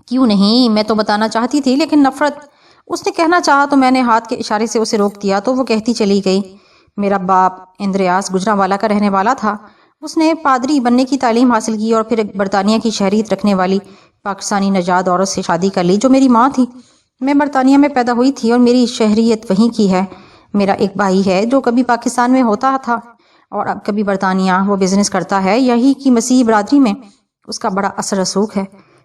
کیوں نہیں، میں تو بتانا چاہتی تھی لیکن نفرت۔ اس نے کہنا چاہا تو میں نے ہاتھ کے اشارے سے اسے روک دیا تو وہ کہتی چلی گئی، میرا باپ اندریاس گجرانوالہ کا رہنے والا تھا، اس نے پادری بننے کی تعلیم حاصل کی اور پھر ایک برطانیہ کی شہریت رکھنے والی پاکستانی نژاد عورت سے شادی کر لی جو میری ماں تھی۔ میں برطانیہ میں پیدا ہوئی تھی اور میری شہریت وہیں کی ہے۔ میرا ایک بھائی ہے جو کبھی پاکستان میں ہوتا تھا اور اب کبھی برطانیہ، وہ بزنس کرتا ہے یہی کی مسیحی برادری میں، اس کا بڑا اثر رسوخ ہے۔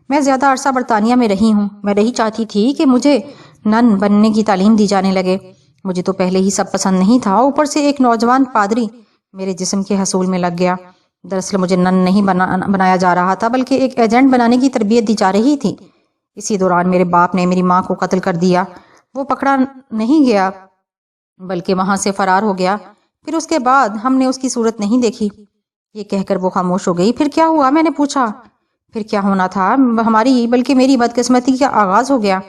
میں زیادہ عرصہ برطانیہ میں رہی ہوں، میں نہیں چاہتی تھی کہ مجھے نن بننے کی تعلیم دی جانے لگے، مجھے تو پہلے ہی سب پسند نہیں تھا، اوپر سے ایک نوجوان پادری میرے جسم کے حصول میں لگ گیا۔ دراصل مجھے نن نہیں بنایا جا رہا تھا بلکہ ایک ایجنٹ بنانے کی تربیت دی جا رہی تھی۔ اسی دوران میرے باپ نے میری ماں کو قتل کر دیا، وہ پکڑا نہیں گیا بلکہ وہاں سے فرار ہو گیا، پھر اس کے بعد ہم نے اس کی صورت نہیں دیکھی۔ یہ کہہ کر وہ خاموش ہو گئی۔ پھر کیا ہوا؟ میں نے پوچھا۔ پھر کیا ہونا تھا، ہماری بلکہ میری بدقسمتی کا آغاز ہو گیا۔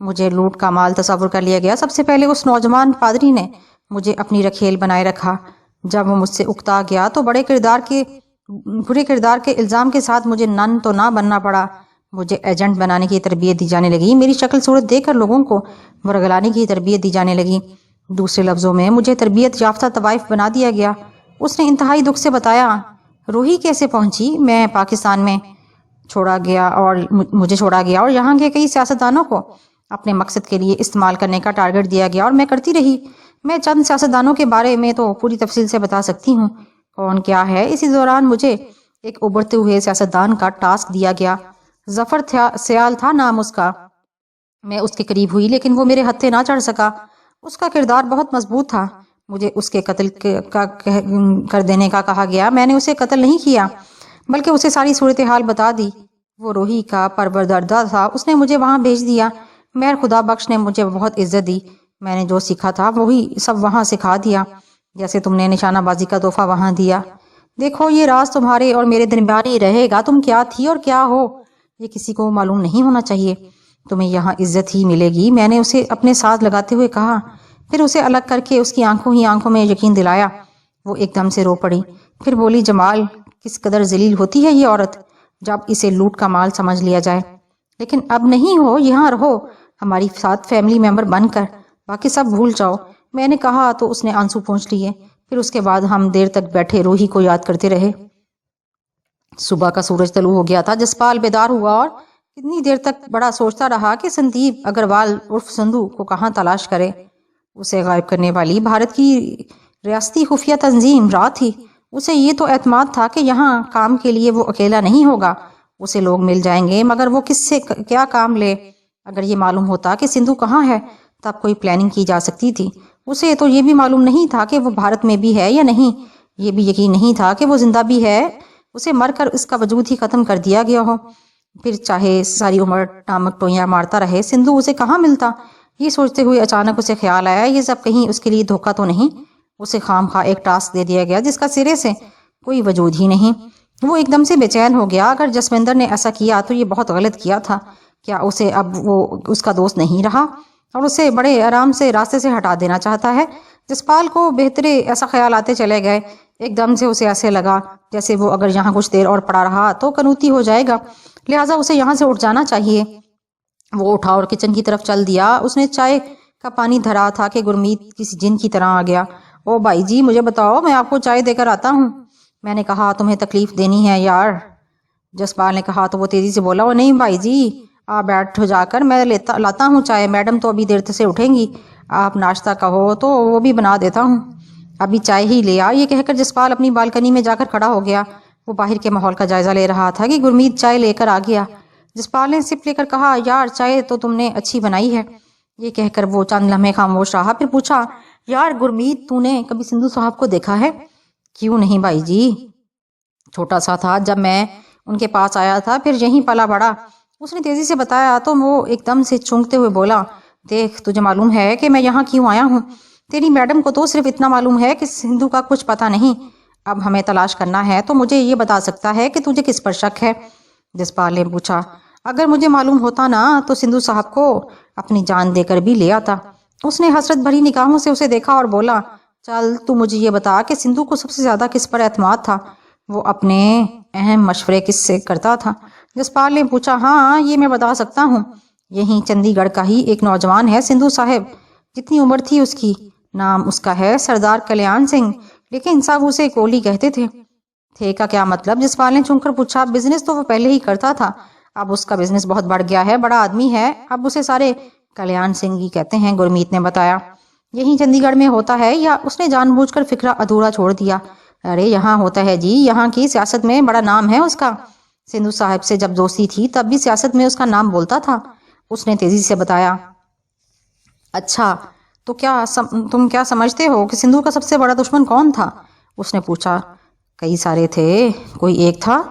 مجھے لوٹ کا مال تصور کر لیا گیا۔ سب سے پہلے اس نوجوان پادری نے مجھے اپنی رکھیل بنائے رکھا، جب وہ مجھ سے اکتا گیا تو برے کردار کے الزام کے ساتھ مجھے نن تو نہ بننا پڑا، مجھے ایجنٹ بنانے کی تربیت دی جانے لگی، میری شکل صورت دیکھ کر لوگوں کو ورگلانے کی تربیت دی جانے لگی، دوسرے لفظوں میں مجھے تربیت یافتہ طوائف بنا دیا گیا۔ اس نے انتہائی دکھ سے بتایا۔ روحی کیسے پہنچی؟ میں پاکستان میں مجھے چھوڑا گیا اور یہاں کے کئی سیاستدانوں کو اپنے مقصد کے لیے استعمال کرنے کا ٹارگٹ دیا گیا اور میں کرتی رہی۔ میں چند سیاستدانوں کے بارے میں تو پوری تفصیل سے بتا سکتی ہوں، کون کیا ہے۔ اسی دوران مجھے ایک ابھرتے ہوئے سیاستدان کا ٹاسک دیا گیا، ظفر سیال تھا نام اس کا۔ میں اس کے قریب ہوئی لیکن وہ میرے ہتھے نہ چڑھ سکا، اس کا کردار بہت مضبوط تھا۔ مجھے اس کے قتل کر دینے کا کہا گیا، میں نے اسے قتل نہیں کیا بلکہ اسے ساری صورتحال بتا دی۔ وہ روحی کا پروردگار تھا، اس نے مجھے وہاں بھیج دیا۔ مہر خدا بخش نے مجھے بہت عزت دی، میں نے جو سیکھا تھا وہی سب وہاں سکھا دیا، جیسے تم نے نشانہ بازی کا تحفہ وہاں دیا۔ دیکھو، یہ راز تمہارے اور میرے درمیان ہی رہے گا، تم کیا تھی اور کیا ہو یہ کسی کو معلوم نہیں ہونا چاہیے، تمہیں یہاں عزت ہی ملے گی، میں نے اسے اپنے ساتھ لگاتے ہوئے کہا، پھر اسے الگ کر کے اس کی آنکھوں میں یقین دلایا۔ وہ ایک دم سے رو پڑی، پھر بولی، جمال، کس قدر ذلیل ہوتی ہے یہ عورت جب اسے لوٹ کا مال سمجھ لیا جائے، لیکن اب نہیں ہو، یہاں رہو ہماری ساتھ فیملی ممبر بن کر، باقی سب بھول جاؤ۔ میں نے کہا تو اس نے آنسو پونچھ لیے، پھر اس کے بعد ہم دیر تک بیٹھے روحی کو یاد کرتے رہے۔ صبح کا سورج طلوع ہو گیا تھا، جسپال بیدار ہوا اور کتنی دیر تک بڑا سوچتا رہا کہ سندیپ اگروال عرف سندھو کو کہاں تلاش کرے۔ اسے غائب کرنے والی بھارت کی ریاستی خفیہ تنظیم را تھی۔ اسے یہ تو اعتماد تھا کہ یہاں کام کے لیے وہ اکیلا نہیں ہوگا، اسے لوگ مل جائیں گے، مگر وہ کس سے کیا کام لے؟ اگر یہ معلوم ہوتا کہ سندھو کہاں ہے تب کوئی پلاننگ کی جا سکتی تھی۔ اسے تو یہ بھی معلوم نہیں تھا کہ وہ بھارت میں بھی ہے یا نہیں، یہ بھی یقین نہیں تھا کہ وہ زندہ بھی ہے، اسے مر کر اس کا وجود ہی ختم کر دیا گیا ہو، پھر چاہے ساری عمر ٹامک ٹوئیاں مارتا رہے، سندھو اسے کہاں ملتا؟ یہ سوچتے ہوئے اچانک اسے خیال آیا، یہ سب کہیں اس کے لیے دھوکہ تو نہیں؟ اسے خام خواہ ایک ٹاسک دے دیا گیا جس کا سرے سے کوئی وجود ہی نہیں۔ وہ ایک دم سے بے چین ہو گیا، اگر جسوندر نے ایسا کیا تو یہ بہت غلط کیا تھا، کیا اسے اب وہ اس کا دوست نہیں رہا اور اسے بڑے آرام سے راستے سے ہٹا دینا چاہتا ہے؟ جسپال کو بہترے ایسا خیال آتے چلے گئے، ایک دم سے اسے ایسے لگا جیسے وہ اگر یہاں کچھ دیر اور پڑا رہا تو کنوتی ہو جائے گا، لہٰذا اسے یہاں سے اٹھ جانا چاہیے۔ وہ اٹھا اور کچن کی طرف چل دیا۔ اس نے چائے کا پانی دھرا تھا کہ گرمیت کسی جن کی طرح آ گیا۔ او بھائی جی مجھے بتاؤ، میں آپ کو چائے دے کر آتا ہوں۔ میں نے کہا تمہیں تکلیف دینی ہے یار، جسپال نے کہا تو وہ تیزی سے بولا، وہ نہیں بھائی جی آپ بیٹھ جا کر، میں لاتا ہوں چائے، میڈم تو ابھی دیر سے اٹھیں گی، آپ ناشتہ کہو تو وہ بھی بنا دیتا ہوں، ابھی چائے ہی لے آ۔ یہ کہہ کر جسپال اپنی بالکنی میں جا کر کھڑا ہو گیا۔ وہ باہر کے ماحول کا جائزہ لے رہا تھا کہ گرمیت چائے لے کر آ گیا۔ جسپال نے سپ لے کر کہا، یار چائے تو تم نے اچھی بنائی ہے۔ یہ کہہ کر وہ چند لمحے خاموش رہا، پھر پوچھا، یار گرمیت تو نے کبھی سندھو صاحب کو دیکھا ہے؟ کیوں نہیں بھائی جی، چھوٹا سا تھا جب میں ان کے پاس آیا تھا، پھر یہیں پلا بڑا، اس نے تیزی سے بتایا۔ تو وہ ایک دم سے چونکتے ہوئے بولا، دیکھ تجھے معلوم ہے کہ میں یہاں کیوں آیا ہوں؟ تیری میڈم کو تو صرف اتنا معلوم ہے کہ سندھو کا کچھ پتہ نہیں، اب ہمیں تلاش کرنا ہے، تو مجھے یہ بتا سکتا ہے کہ تجھے کس پر شک ہے؟ جسپال نے پوچھا، اگر مجھے معلوم ہوتا نا تو سندھو صاحب کو اپنی جان دے کر بھی لے آتا۔ اس نے حسرت بھری نگاہوں سے اسے دیکھا اور بولا، چل تو مجھے یہ بتا کہ سندھو کو سب سے زیادہ کس پر اعتماد تھا؟ وہ اپنے اہم مشورے کس سے کرتا تھا؟ جسپال نے پوچھا، ہاں یہ میں بتا سکتا ہوں، یہیں چندی گڑھ کا ہی ایک نوجوان ہے سندھو صاحب، جتنی عمر تھی اس کی، نام اس کا ہے سردار کلیان سنگھ، لیکن سب اسے کولی کہتے تھے۔ تھے کا کیا مطلب؟ جسپال نے چونک کر پوچھا۔ بزنس تو وہ پہلے ہی کرتا تھا، اب اس کا بزنس بہت بڑھ گیا ہے، بڑا آدمی ہے، اب اسے سارے کلیان سنگھ ہی کہتے ہیں، گرمیت نے بتایا۔ یہیں چندی گڑھ میں ہوتا ہے یا اس نے جان بوجھ کر فکرہ ادھورا چھوڑ دیا؟ ارے یہاں ہوتا ہے جی، یہاں کی سیاست میں بڑا نام ہے اس کا، سندھو صاحب سے جب دوستی تھی تب بھی سیاست میں اس کا نام بولتا تھا، اس نے تیزی سے بتایا۔ اچھا تو تم کیا سمجھتے ہو کہ سندھو کا سب سے بڑا دشمن کون تھا؟ اس نے پوچھا۔ کئی سارے تھے، کوئی ایک تھا؟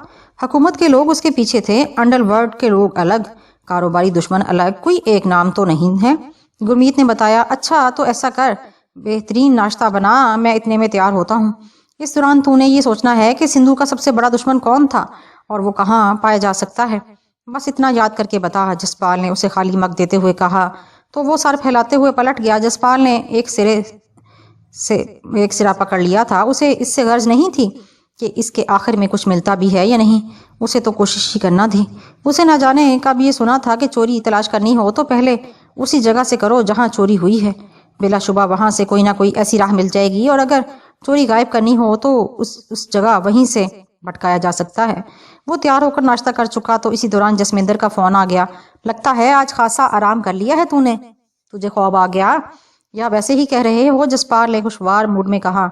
حکومت کے لوگ اس کے پیچھے تھے، انڈر ورلڈ کے لوگ الگ، کاروباری دشمن الگ، کوئی ایک نام تو نہیں ہے، گرمیت نے بتایا۔ اچھا تو ایسا کر، بہترین ناشتہ بنا، میں اتنے میں تیار ہوتا ہوں۔ اس دوران تو نے یہ سوچنا ہے کہ سندھو کا سب سے بڑا دشمن کون تھا اور وہ کہاں پایا جا سکتا ہے، بس اتنا یاد کر کے بتا، جسپال نے اسے خالی مگ دیتے ہوئے کہا۔ تو وہ سر پھیلاتے ہوئے پلٹ گیا۔ جسپال نے ایک سرا پکڑ لیا تھا، اسے اس سے غرض نہیں تھی کہ اس کے آخر میں کچھ ملتا بھی ہے یا نہیں، اسے تو کوشش ہی کرنا تھی۔ اسے نہ جانے کب یہ سنا تھا کہ چوری تلاش کرنی ہو تو پہلے اسی جگہ سے کرو جہاں چوری ہوئی ہے، بلا شبہ وہاں سے کوئی نہ کوئی ایسی راہ مل جائے گی، اور اگر چوری غائب کرنی ہو تو اس جگہ وہیں سے بھٹکایا جا سکتا ہے۔ وہ تیار ہو کر ناشتہ کر چکا تو اسی دوران جسمندر کا فون آ گیا۔ لگتا ہے آج خاصا آرام کر لیا ہے تو نے، تجھے خواب آ گیا یا ویسے ہی کہہ رہے ہو؟ جسپال نے خوشگوار موڈ میں کہا،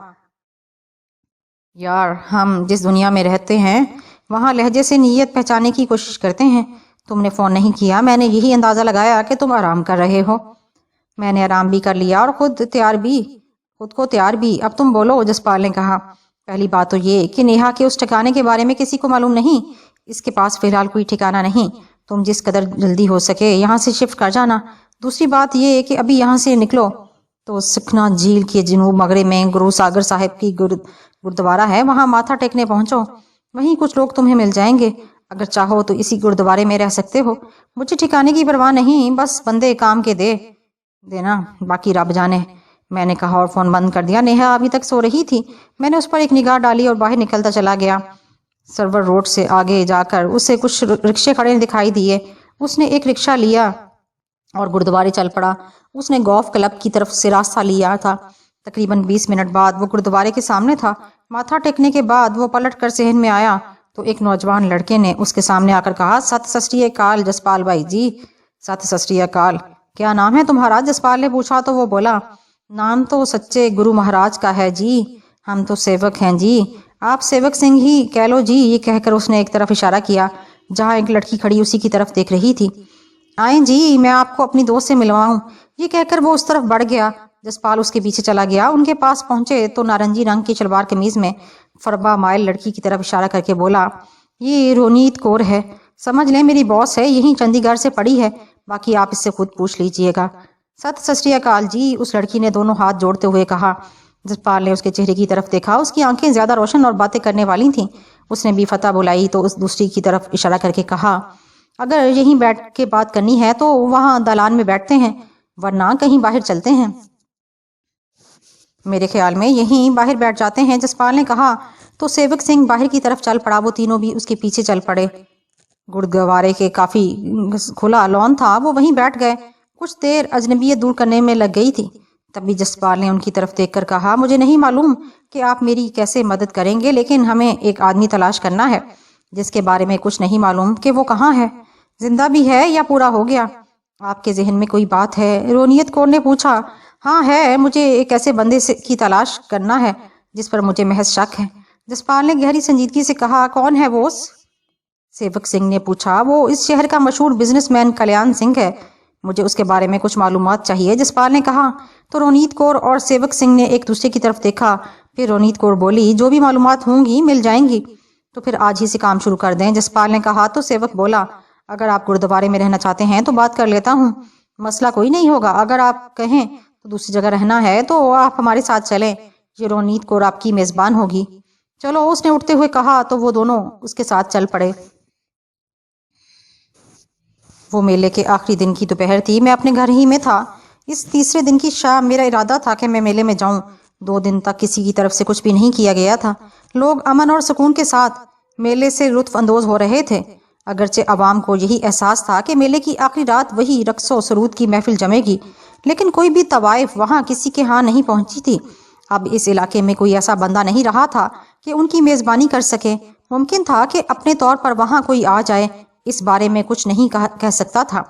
یار ہم جس دنیا میں رہتے ہیں وہاں لہجے سے نیت پہچانے کی کوشش کرتے ہیں، تم نے فون نہیں کیا، میں نے یہی اندازہ لگایا کہ تم آرام کر رہے ہو۔ میں نے آرام بھی کر لیا اور خود کو تیار بھی، اب تم بولو، جسپال نے کہا۔ پہلی بات تو یہ کہ نیہا کے اس ٹھکانے کے بارے میں کسی کو معلوم نہیں، اس کے پاس فی الحال کوئی ٹھکانہ نہیں، تم جس قدر جلدی ہو سکے یہاں سے شفٹ کر جانا۔ دوسری بات یہ کہ ابھی یہاں سے نکلو تو سکھنا جھیل کے جنوب مغرب میں گرو ساگر صاحب کی گردوارہ ہے، وہاں ماتھا ٹیکنے پہنچو، وہیں کچھ لوگ تمہیں مل جائیں گے، اگر چاہو تو اسی گردوارے میں رہ سکتے ہو، مجھے ٹھکانے کی پرواہ نہیں، بس بندے کام کے دینا، باقی رب جانے۔ میں نے کہا اور فون بند کر دیا۔ نیہا ابھی تک سو رہی تھی، میں نے اس پر ایک نگاہ ڈالی اور باہر نکلتا چلا گیا۔ سرور روڈ سے آگے جا کر اسے کچھ رکشے کھڑے دکھائی دیے، اس نے ایک رکشہ لیا اور گردوارے چل پڑا۔ اس نے گولف کلب کی طرف سے راستہ لیا تھا۔ تقریباً 20 منٹ بعد وہ گردوارے کے سامنے تھا۔ ماتھا ٹیکنے کے بعد وہ پلٹ کر صحن میں آیا تو ایک نوجوان لڑکے نے اس کے سامنے آ کر کہا، ست سری اکال جسپال بھائی جی۔ ست سری اکال، کیا نام ہے تمہارا؟ جسپال نے پوچھا تو وہ بولا، نام تو سچے گرو مہاراج کا ہے جی، ہم تو سیوک ہیں جی، آپ سیوک سنگھ ہی کہہ لو جی۔ یہ کہہ کر اس نے ایک طرف اشارہ کیا جہاں ایک لڑکی کھڑی اسی کی طرف دیکھ رہی تھی۔ آئیں جی، میں آپ کو اپنی دوست سے ملواؤں۔ یہ کہہ کر وہ اس طرف بڑھ گیا۔ جسپال اس کے پیچھے چلا گیا۔ ان کے پاس پہنچے تو نارنجی رنگ کی شلوار قمیض میں فربا مائل لڑکی کی طرف اشارہ کر کے بولا، یہ رونیت کور ہے، سمجھ لیں میری باس ہے، یہیں چندی گڑھ سے پڑھی ہے، باقی آپ اس سے خود پوچھ لیجئے گا۔ ست سری اکال جی، اس لڑکی نے دونوں ہاتھ جوڑتے ہوئے کہا۔ جسپال نے اس کے چہرے کی طرف دیکھا، اس کی آنکھیں زیادہ روشن اور باتیں کرنے والی تھیں۔ اس نے بھی فتح بلائی تو اس دوسری کی طرف اشارہ کر کے کہا، اگر یہیں بیٹھ کے بات کرنی ہے تو وہاں دالان میں بیٹھتے ہیں، ورنہ کہیں باہر چلتے ہیں۔ میرے خیال میں یہیں باہر بیٹھ جاتے ہیں، جسپال نے کہا تو سیوک سنگھ باہر کی طرف چل پڑا۔ وہ تینوں بھی اس کے پیچھے چل پڑے۔ گردوارے کے کافی کھلا لان تھا، وہ وہیں بیٹھ گئے۔ کچھ دیر اجنبیت دور کرنے میں لگ گئی تھی، تبھی جسپال نے ان کی طرف دیکھ کر کہا مجھے نہیں معلوم کہ آپ میری کیسے مدد کریں گے، لیکن ہمیں ایک آدمی تلاش کرنا ہے جس کے بارے میں کچھ نہیں معلوم کہ وہ کہاں ہے، زندہ بھی ہے یا پورا ہو گیا۔ آپ کے ذہن میں کوئی بات ہے؟ رونیت کور نے پوچھا۔ ہاں ہے، مجھے ایک ایسے بندے کی تلاش کرنا ہے جس پر مجھے محض شک ہے۔ جسپال نے گہری سنجیدگی سے کہا کون ہے وہ؟ سیوک سنگھ نے پوچھا۔ وہ اس شہر کا مشہور بزنس مین کلیان سنگھ ہے، مجھے اس کے بارے میں کچھ معلومات چاہیے، جسپال نے کہا۔ تو رونیت کور اور سیوک سنگھ نے ایک دوسرے کی طرف دیکھا۔ پھر رونیت کور بولی جو بھی معلومات ہوں گی مل جائیں گی، تو پھر آج ہی سے کام شروع کر دیں، جسپال نے کہا۔ تو سیوک بولا اگر آپ گردوارے میں رہنا چاہتے ہیں تو بات کر لیتا ہوں، مسئلہ کوئی نہیں ہوگا، اگر آپ کہیں تو دوسری جگہ رہنا ہے تو آپ ہمارے ساتھ چلیں، یہ رونیت کور آپ کی میزبان ہوگی۔ چلو، اس نے اٹھتے ہوئے کہا۔ تو وہ دونوں اس کے ساتھ چل پڑے۔ وہ میلے کے آخری دن کی دوپہر تھی، میں اپنے گھر ہی میں تھا۔ اس تیسرے دن کی شام میرا ارادہ تھا کہ میں میلے میں جاؤں۔ 2 دن تک کسی کی طرف سے کچھ بھی نہیں کیا گیا تھا۔ لوگ امن اور سکون کے ساتھ میلے سے لطف اندوز ہو رہے تھے، اگرچہ عوام کو یہی احساس تھا کہ میلے کی آخری رات وہی رقص و سرود کی محفل جمے گی، لیکن کوئی بھی طوائف وہاں کسی کے ہاں نہیں پہنچی تھی۔ اب اس علاقے میں کوئی ایسا بندہ نہیں رہا تھا کہ ان کی میزبانی کر سکے۔ ممکن تھا کہ اپنے طور پر وہاں کوئی آ جائے، اس بارے میں کچھ نہیں کہہ سکتا تھا۔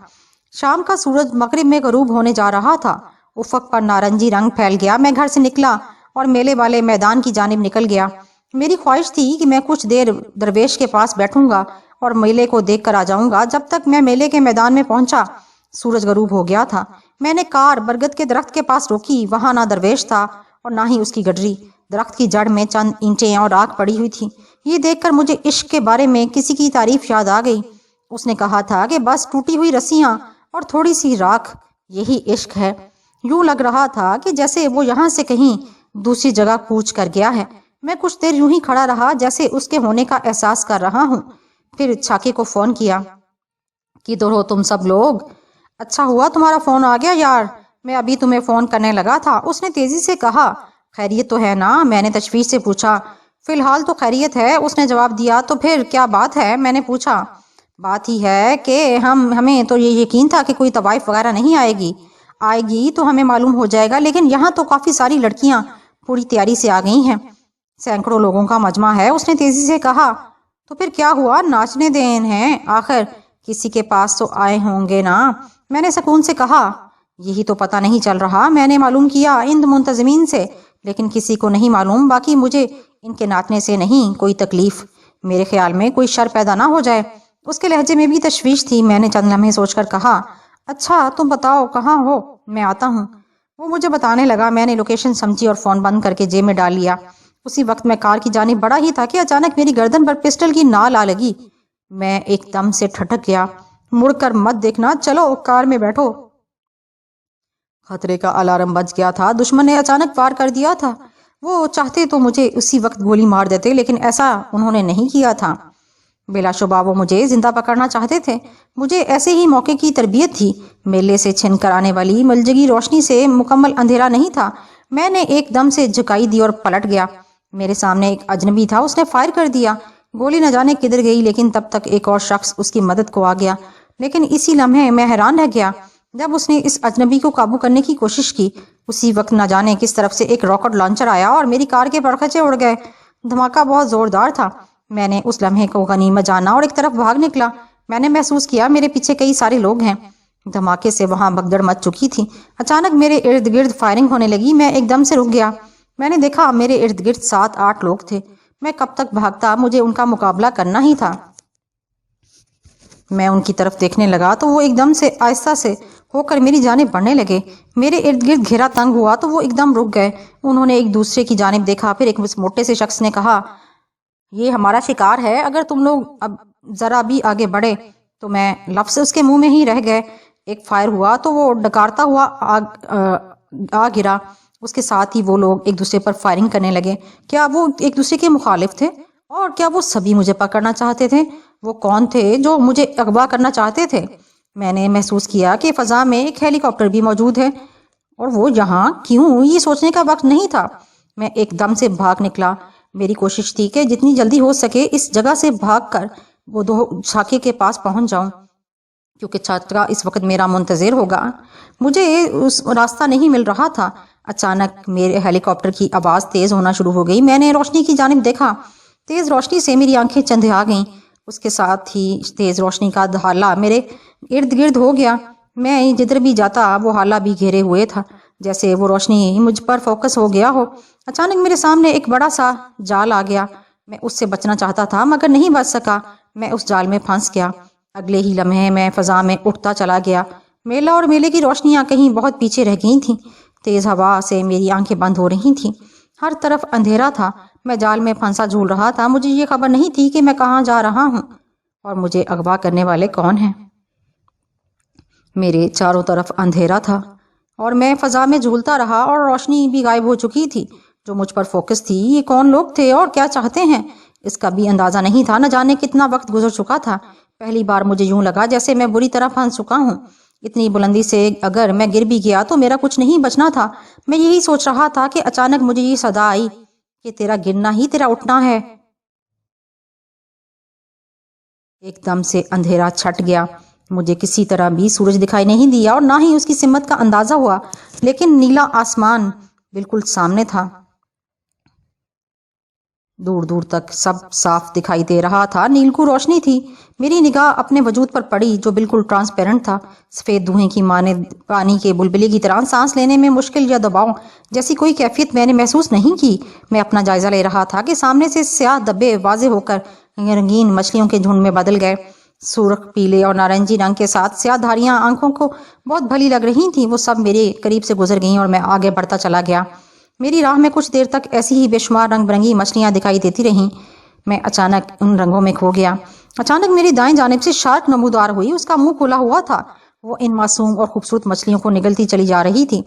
شام کا سورج مغرب میں غروب ہونے جا رہا تھا، افق پر نارنجی رنگ پھیل گیا۔ میں گھر سے نکلا اور میلے والے میدان کی جانب نکل گیا۔ میری خواہش تھی کہ میں کچھ دیر درویش کے پاس بیٹھوں گا اور میلے کو دیکھ کر آ جاؤں گا۔ جب تک میں میلے کے میدان میں پہنچا سورج غروب ہو گیا تھا۔ میں نے کار برگد کے درخت کے پاس روکی، وہاں نہ درویش تھا اور نہ ہی اس کی گڈری۔ درخت کی جڑ میں چند اینٹیں اور راکھ پڑی ہوئی تھی۔ یہ دیکھ کر مجھے عشق کے بارے میں کسی کی تعریف یاد آ گئی۔ اس نے کہا تھا کہ بس ٹوٹی ہوئی رسیاں اور تھوڑی سی راکھ، یہی عشق ہے۔ یوں لگ رہا تھا کہ جیسے وہ یہاں سے کہیں دوسری جگہ کوچ کر گیا ہے۔ میں کچھ دیر یوں ہی کھڑا رہا جیسے اس کے ہونے کا احساس کر رہا ہوں۔ پھر چھاکے کو فون کیا۔ کدھر ہو تم سب لوگ؟ اچھا ہوا تمہارا فون آ گیا یار، میں ابھی تمہیں فون کرنے لگا تھا، اس نے تیزی سے کہا۔ خیریت تو ہے نا؟ میں نے تشویش سے پوچھا۔ فی الحال تو خیریت ہے، اس نے جواب دیا۔ تو پھر کیا بات ہے؟ میں نے پوچھا۔ بات ہی ہے کہ ہمیں تو یہ یقین تھا کہ کوئی طوائف وغیرہ نہیں آئے گی تو ہمیں معلوم ہو جائے گا، لیکن یہاں تو کافی ساری لڑکیاں پوری تیاری سے آ گئی ہیں، سینکڑوں لوگوں کا مجمع ہے، اس نے تیزی سے کہا۔ تو پھر کیا ہوا؟ ناچنے دیں ہیں، آخر کسی کے پاس تو آئے ہوں گے نا، میں نے سکون سے کہا۔ یہی تو پتہ نہیں چل رہا، میں نے معلوم کیا ان منتظمین سے، لیکن کسی کو نہیں معلوم، باقی مجھے ان کے ناچنے سے نہیں کوئی تکلیف، میرے خیال میں کوئی شر پیدا نہ ہو جائے۔ اس کے لہجے میں بھی تشویش تھی۔ میں نے چند لمحے سوچ کر کہا اچھا تم بتاؤ کہاں ہو، میں آتا ہوں۔ وہ مجھے بتانے لگا۔ میں نے لوکیشن سمجھی اور فون بند کر کے جیب میں ڈال لیا۔ اسی وقت میں کار کی جانب بڑھا ہی تھا کہ اچانک میری گردن پر پسٹل کی نال آ لگی۔ میں ایک دم سے ٹھٹک گیا۔ مڑ کر مت دیکھنا، چلو کار میں بیٹھو۔ خطرے کا الارم بج گیا تھا، دشمن نے اچانک وار کر دیا تھا۔ وہ چاہتے تو مجھے اسی وقت گولی مار دیتے، لیکن ایسا انہوں نے نہیں کیا تھا۔ بلا شبہ وہ مجھے زندہ پکڑنا چاہتے تھے۔ مجھے ایسے ہی موقع کی تربیت تھی۔ میلے سے چھن کر آنے والی ملجگی روشنی سے مکمل اندھیرا نہیں تھا۔ میں نے ایک دم سے جھکائی دی اور پلٹ گیا۔ میرے سامنے ایک اجنبی تھا، اس نے فائر کر دیا۔ گولی نہ جانے کدھر گئی، لیکن تب تک ایک اور شخص اس کی مدد کو آ گیا۔ لیکن اسی لمحے میں حیران رہ گیا جب اس نے اس اجنبی کو قابو کرنے کی کوشش کی۔ اسی وقت نہ جانے کس طرف سے ایک راکٹ لانچر آیا اور میری کار کے پرخچے اڑ گئے۔ دھماکہ بہت زوردار تھا۔ میں نے اس لمحے کو غنیمت جانا اور ایک طرف بھاگ نکلا۔ میں نے محسوس کیا میرے پیچھے کئی سارے لوگ ہیں۔ دھماکے سے وہاں بھگدڑ مچ چکی تھی۔ اچانک میرے ارد گرد فائرنگ ہونے لگی۔ میں ایک دم سے رک گیا۔ میں نے دیکھا میرے ارد گرد 7-8 لوگ تھے۔ میں کب تک بھاگتا، مجھے ان کا مقابلہ کرنا ہی تھا۔ میں ان کی طرف دیکھنے لگا تو وہ ایک دم سے آہستہ سے ہو کر میری جانب بڑھنے لگے۔ میرے ارد گرد گھیرا تنگ ہوا تو وہ ایک دم رک گئے۔ انہوں نے ایک دوسرے کی جانب دیکھا۔ پھر ایک موٹے سے شخص نے کہا یہ ہمارا شکار ہے، اگر تم لوگ اب ذرا بھی آگے بڑھے تو میں لفظ اس کے منہ میں ہی رہ گئے۔ ایک فائر ہوا تو وہ ڈکارتا ہوا آ گرا۔ اس کے ساتھ ہی وہ لوگ ایک دوسرے پر فائرنگ کرنے لگے۔ کیا وہ ایک دوسرے کے مخالف تھے؟ اور کیا وہ سبھی مجھے پکڑنا چاہتے تھے؟ وہ کون تھے جو مجھے اغوا کرنا چاہتے تھے؟ میں نے محسوس کیا کہ فضا میں ایک ہیلی کاپٹر بھی موجود ہے۔ اور وہ یہاں کیوں، یہ سوچنے کا وقت نہیں تھا۔ میں ایک دم سے بھاگ نکلا۔ میری کوشش تھی کہ جتنی جلدی ہو سکے اس جگہ سے بھاگ کر وہ دو چھاکے کے پاس پہنچ جاؤں، کیونکہ چھاکا اس وقت میرا منتظر ہوگا۔ مجھے اس راستہ نہیں مل رہا تھا۔ اچانک میرے ہیلی کاپٹر کی آواز تیز ہونا شروع ہو گئی۔ میں نے روشنی کی جانب دیکھا۔ تیز روشنی سے میری آنکھیں چندھیا گئیں۔ اس کے ساتھ ہی تیز روشنی کا حالہ میرے ارد گرد ہو گیا۔ میں جدھر بھی جاتا وہ حالہ بھی گھیرے ہوئے تھا، جیسے وہ روشنی مجھ پر فوکس ہو گیا ہو۔ اچانک میرے سامنے ایک بڑا سا جال آ گیا۔ میں اس سے بچنا چاہتا تھا مگر نہیں بچ سکا۔ میں اس جال میں پھنس گیا۔ اگلے ہی لمحے میں فضا میں اٹھتا چلا گیا۔ میلہ اور میلے کی روشنیاں کہیں بہت پیچھے رہ گئی تھیں۔ تیز ہوا سے میری آنکھیں بند ہو رہی تھیں۔ ہر طرف اندھیرا تھا۔ میں جال میں پھنسا جھول رہا تھا۔ مجھے یہ خبر نہیں تھی کہ میں کہاں جا رہا ہوں اور مجھے اغوا کرنے والے کون ہیں۔ میرے چاروں طرف اندھیرا تھا اور میں فضا میں جھولتا رہا اور روشنی بھی غائب ہو چکی تھی جو مجھ پر فوکس تھی۔ یہ کون لوگ تھے اور کیا چاہتے ہیں، اس کا بھی اندازہ نہیں تھا۔ نہ جانے کتنا وقت گزر چکا تھا۔ پہلی بار مجھے یوں لگا جیسے میں بری طرح پھنس چکا ہوں۔ اتنی بلندی سے اگر میں گر بھی گیا تو میرا کچھ نہیں بچنا تھا۔ میں یہی سوچ رہا تھا کہ اچانک مجھے یہ صدا آئی کہ تیرا گرنا ہی تیرا اٹھنا ہے۔ ایک دم سے اندھیرا چھٹ گیا۔ مجھے کسی طرح بھی سورج دکھائی نہیں دیا اور نہ ہی اس کی سمت کا اندازہ ہوا، لیکن نیلا آسمان بالکل سامنے تھا۔ دور دور تک سب صاف دکھائی دے رہا تھا۔ نیلگوں روشنی تھی۔ میری نگاہ اپنے وجود پر پڑی جو بالکل ٹرانسپیرنٹ تھا، سفید دھوئیں کی مانند پانی کے بلبلے کی طرح۔ سانس لینے میں مشکل یا دباؤ جیسی کوئی کیفیت میں نے محسوس نہیں کی۔ میں اپنا جائزہ لے رہا تھا کہ سامنے سے سیاہ دبے واضح ہو کر رنگین مچھلیوں کے جھنڈ میں بدل گئے۔ سرخ، پیلے اور نارنجی رنگ کے ساتھ سیاہ دھاریاں آنکھوں کو بہت بھلی لگ رہی تھیں۔ وہ سب میرے قریب سے گزر گئیں اور میں آگے بڑھتا چلا گیا۔ میری راہ میں کچھ دیر تک ایسی ہی بے شمار رنگ برنگی مچھلیاں دکھائی دیتی رہیں۔ میں اچانک ان رنگوں میں کھو گیا۔ اچانک میری دائیں جانب سے شارک نمودار ہوئی۔ اس کا منہ کھلا ہوا تھا۔ وہ ان معصوم اور خوبصورت مچھلیوں کو نگلتی چلی جا رہی تھی۔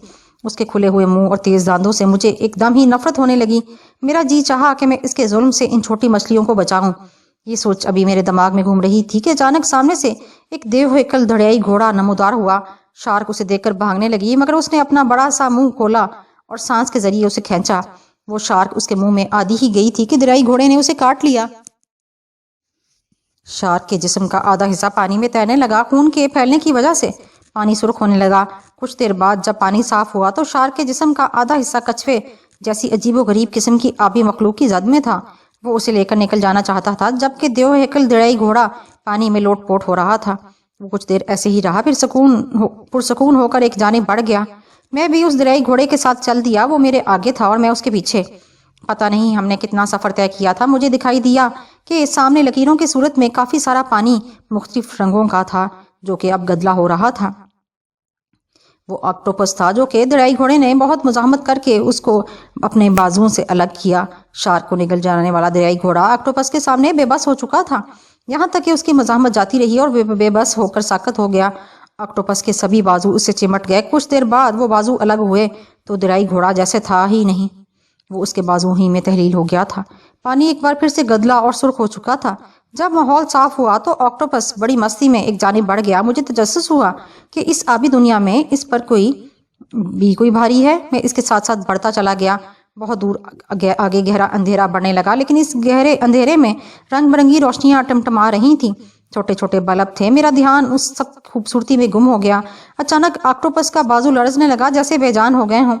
اس کے کھلے ہوئے منہ اور تیز دانتوں سے مجھے ایک دم ہی نفرت ہونے لگی۔ میرا جی چاہا کہ میں اس کے ظلم سے ان چھوٹی مچھلیوں کو بچاؤں۔ یہ سوچ ابھی میرے دماغ میں گھوم رہی تھی کہ اچانک سامنے سے ایک دیو ہیکل دھڑیائی گھوڑا نمودار ہوا۔ شارک اسے دیکھ کر بھاگنے لگی مگر اس نے اپنا بڑا سا منہ کھولا اور سانس کے ذریعے اسے کھینچا۔ وہ شارک اس کے منہ میں آدھی ہی گئی تھی کہ دریائی گھوڑے نے اسے کاٹ لیا۔ شارک کے جسم کا آدھا حصہ پانی میں تیرنے لگا۔ خون کے پھیلنے کی وجہ سے پانی سرخ ہونے لگا۔ کچھ دیر بعد جب پانی صاف ہوا تو شارک کے جسم کا آدھا حصہ کچھوے جیسی عجیب و غریب قسم کی آبی مخلوق کی زد میں تھا۔ وہ اسے لے کر نکل جانا چاہتا تھا جبکہ دیو ہیکل دریائی گھوڑا پانی میں لوٹ پوٹ ہو رہا تھا۔ وہ کچھ دیر ایسے ہی رہا، پھر پرسکون ہو کر ایک جانب بڑھ گیا۔ میں بھی اس دریائی گھوڑے کے ساتھ چل دیا۔ وہ میرے آگے تھا اور میں اس کے پیچھے۔ پتہ نہیں ہم نے کتنا سفر طے کیا تھا۔ مجھے دکھائی دیا کہ سامنے لکیروں کی صورت میں کافی سارا پانی مختلف رنگوں کا تھا جو کہ اب گدلا ہو رہا تھا۔ وہ آکٹوپس تھا جو کہ دریائی گھوڑے نے بہت مزاحمت کر کے اس کو اپنے بازوؤں سے الگ کیا۔ شارک کو نگل جانے والا دریائی گھوڑا آکٹوپس کے سامنے بے بس ہو چکا تھا، یہاں تک کہ اس کی مزاحمت جاتی رہی اور بے بس ہو کر ساکت ہو گیا۔ آکٹوپس کے سبھی بازو اس سے چمٹ گئے۔ کچھ دیر بعد وہ بازو الگ ہوئے تو دریائی گھوڑا جیسے تھا ہی نہیں، وہ اس کے بازو ہی میں تحلیل ہو گیا تھا۔ پانی ایک بار پھر سے گدلا اور سرخ ہو چکا تھا۔ جب ماحول صاف ہوا تو آکٹوپس بڑی مستی میں ایک جانب بڑھ گیا۔ مجھے تجسس ہوا کہ اس آبی دنیا میں اس پر کوئی بھاری ہے۔ میں اس کے ساتھ ساتھ بڑھتا چلا گیا۔ بہت دور آگے گہرا اندھیرا بڑھنے لگا، لیکن اس گہرے اندھیرے میں رنگ برنگی روشنیاں ٹمٹما رہی تھیں، چھوٹے چھوٹے بلب تھے۔ میرا دھیان اس سب خوبصورتی میں گم ہو گیا۔ اچانک آکٹوپس کا بازو لرزنے لگا جیسے بے جان ہو گئے ہوں۔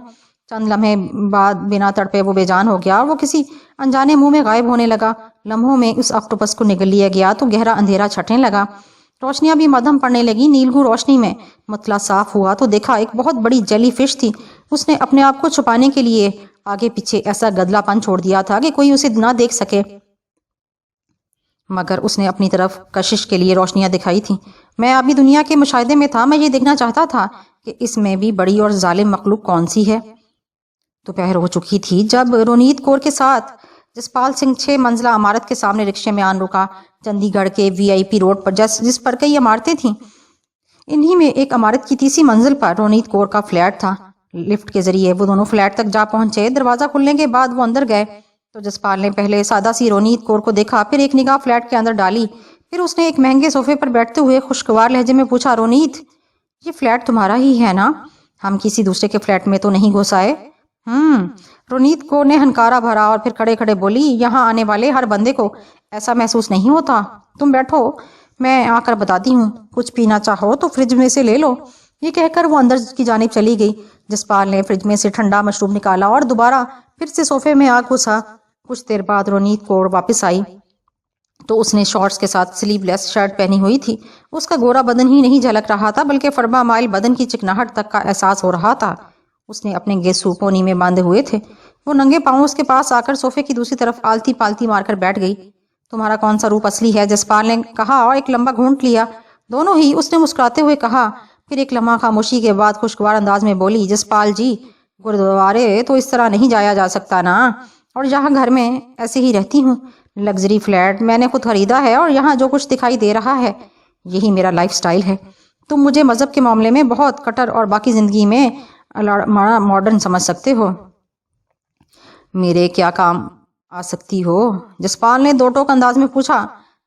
چند لمحے بعد بنا تڑپے وہ بے جان ہو گیا اور وہ کسی انجانے منہ میں غائب ہونے لگا۔ لمحوں میں اس آکٹوپس کو نگل لیا گیا تو گہرا اندھیرا چھٹنے لگا۔ روشنیاں بھی مدھم پڑنے لگی۔ نیلگوں روشنی میں مطلع صاف ہوا تو دیکھا ایک بہت بڑی جیلی فش تھی۔ اس نے اپنے آپ کو چھپانے کے لیے آگے پیچھے ایسا گدلا پن چھوڑ دیا تھا کہ کوئی اسے نہ دیکھ سکے، مگر اس نے اپنی طرف کشش کے لیے روشنیاں دکھائی تھیں۔ میں ابھی دنیا کے مشاہدے میں تھا۔ میں یہ دیکھنا چاہتا تھا کہ اس میں بھی بڑی اور ظالم مخلوق کون سی ہے۔ دوپہر ہو چکی تھی جب رونیت کور کے ساتھ جسپال سنگھ 6 منزلہ عمارت کے سامنے رکشے میں آن رکا۔ چندی گڑھ کے VIP روڈ پر جس پر کئی عمارتیں تھیں، انہی میں ایک عمارت کی 30 منزل پر رونیت کور کا فلیٹ تھا۔ لفٹ کے ذریعے وہ دونوں فلیٹ تک جا پہنچے۔ دروازہ کھلنے کے بعد وہ اندر گئے تو جسپال نے پہلے سادہ سی رونیت کور کو دیکھا، پھر ایک نگاہ فلیٹ کے اندر ڈالی، پھر اس نے ایک مہنگے صوفے پر بیٹھتے ہوئے خوشگوار لہجے میں پوچھا، رونیت، یہ فلیٹ تمہارا ہی ہے نا؟ ہم کسی دوسرے کے فلیٹ میں تو نہیں گھس آئے؟ رونیت کور نے ہنکارا بھرا اور پھر کھڑے کھڑے بولی، یہاں آنے والے ہر بندے کو ایسا محسوس نہیں ہوتا۔ تم بیٹھو، میں آ کر بتاتی ہوں، کچھ پینا چاہو تو فریج میں سے لے لو۔ یہ کہہ کر وہ اندر کی جانب چلی گئی۔ جسپال نے فریج میں سے ٹھنڈا مشروب نکالا اور دوبارہ پھر سے صوفے میں آ گھسا۔ کچھ دیر بعد رونیت کور واپس آئی تو اس نے شارٹس کے ساتھ سلیو لیس شرٹ پہنی ہوئی تھی۔ اس کا گورا بدن ہی نہیں جھلک رہا تھا بلکہ فربا مائل بدن کی چکناہٹ تک کا احساس ہو رہا تھا۔ اس نے اپنے گیسو پونی میں باندھے ہوئے تھے۔ وہ ننگے پاؤں اس کے پاس آ کر صوفے کی دوسری طرف آلتی پالتی مار کر بیٹھ گئی۔ تمہارا کون سا روپ اصلی ہے؟ جسپال نے کہا اور ایک لمبا گھونٹ لیا۔ دونوں ہی، اس نے مسکراتے ہوئے کہا۔ پھر ایک لمحہ خاموشی کے بعد خوشگوار انداز میں بولی، جسپال جی، گردوارے تو اس طرح نہیں جایا جا سکتا نا، اور یہاں گھر میں ایسے ہی رہتی ہوں۔ لگژری فلیٹ میں نے خود خریدا ہے اور یہاں جو کچھ دکھائی دے رہا ہے یہی میرا لائف سٹائل ہے۔ تم مجھے مذہب کے معاملے میں بہت کٹر اور باقی زندگی میں ماڈرن سمجھ سکتے ہو۔ میرے کیا کام آ سکتی ہو؟ جسپال نے دو ٹوک انداز میں پوچھا۔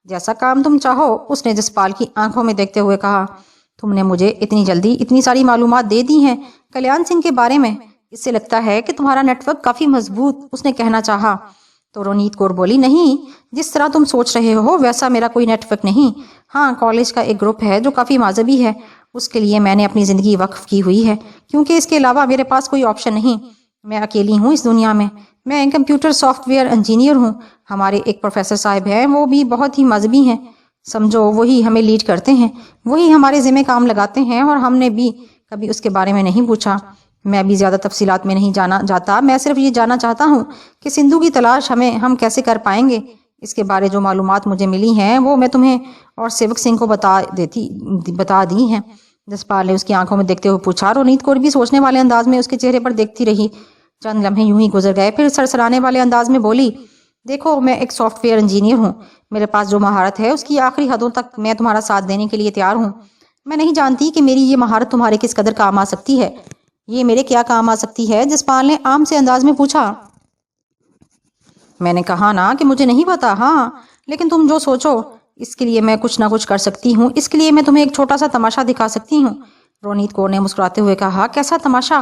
جیسا کام تم چاہو، اس نے جسپال کی آنکھوں میں دیکھتے ہوئے کہا۔ تم نے مجھے اتنی جلدی اتنی ساری معلومات دے دی ہیں کلیان سنگھ کے بارے میں، اس سے لگتا ہے کہ تمہارا نیٹ ورک کافی مضبوط، اس نے کہنا چاہا۔ تو رونیت کور بولی، نہیں، جس طرح تم سوچ رہے ہو ویسا میرا کوئی نیٹ ورک نہیں۔ ہاں، کالج کا ایک گروپ ہے جو کافی مذہبی ہے، اس کے لیے میں نے اپنی زندگی وقف کی ہوئی ہے، کیونکہ اس کے علاوہ میرے پاس کوئی آپشن نہیں۔ میں اکیلی ہوں اس دنیا میں۔ میں کمپیوٹر سافٹ ویئر انجینئر ہوں۔ ہمارے ایک پروفیسر صاحب ہیں، وہ بھی بہت ہی مذہبی ہیں، سمجھو وہی ہمیں لیڈ کرتے ہیں، وہی ہمارے ذمہ کام لگاتے ہیں، اور ہم نے بھی کبھی اس کے بارے میں نہیں پوچھا۔ میں بھی زیادہ تفصیلات میں نہیں جانا چاہتا، میں صرف یہ جاننا چاہتا ہوں کہ سندھو کی تلاش ہم کیسے کر پائیں گے۔ اس کے بارے جو معلومات مجھے ملی ہیں وہ میں تمہیں اور سیوک سنگھ کو بتا دی ہیں۔ جسپال نے اس کی آنکھوں میں دیکھتے ہوئے پوچھا۔ رونیت کور بھی سوچنے والے انداز میں اس کے چہرے پر دیکھتی رہی۔ چند لمحے یوں ہی گزر گئے، پھر سرسرانے والے انداز میں بولی، دیکھو، میں ایک سافٹ ویئر انجینئر ہوں، میرے پاس جو مہارت ہے اس کی آخری حدوں تک میں تمہارا ساتھ دینے کے لیے تیار ہوں۔ میں نہیں جانتی کہ میری یہ مہارت تمہارے کس قدر کام آ سکتی ہے۔ یہ میرے کیا کام آ سکتی ہے؟ جسپال نے عام سے انداز میں پوچھا۔ میں نے کہا نا کہ مجھے نہیں پتا۔ ہاں، لیکن تم جو سوچو اس کے لیے میں کچھ نہ کچھ کر سکتی ہوں۔ اس کے لیے میں تمہیں ایک چھوٹا سا تماشا دکھا سکتی ہوں۔ رونیت کور نے مسکراتے ہوئے کہا۔ کیسا تماشا؟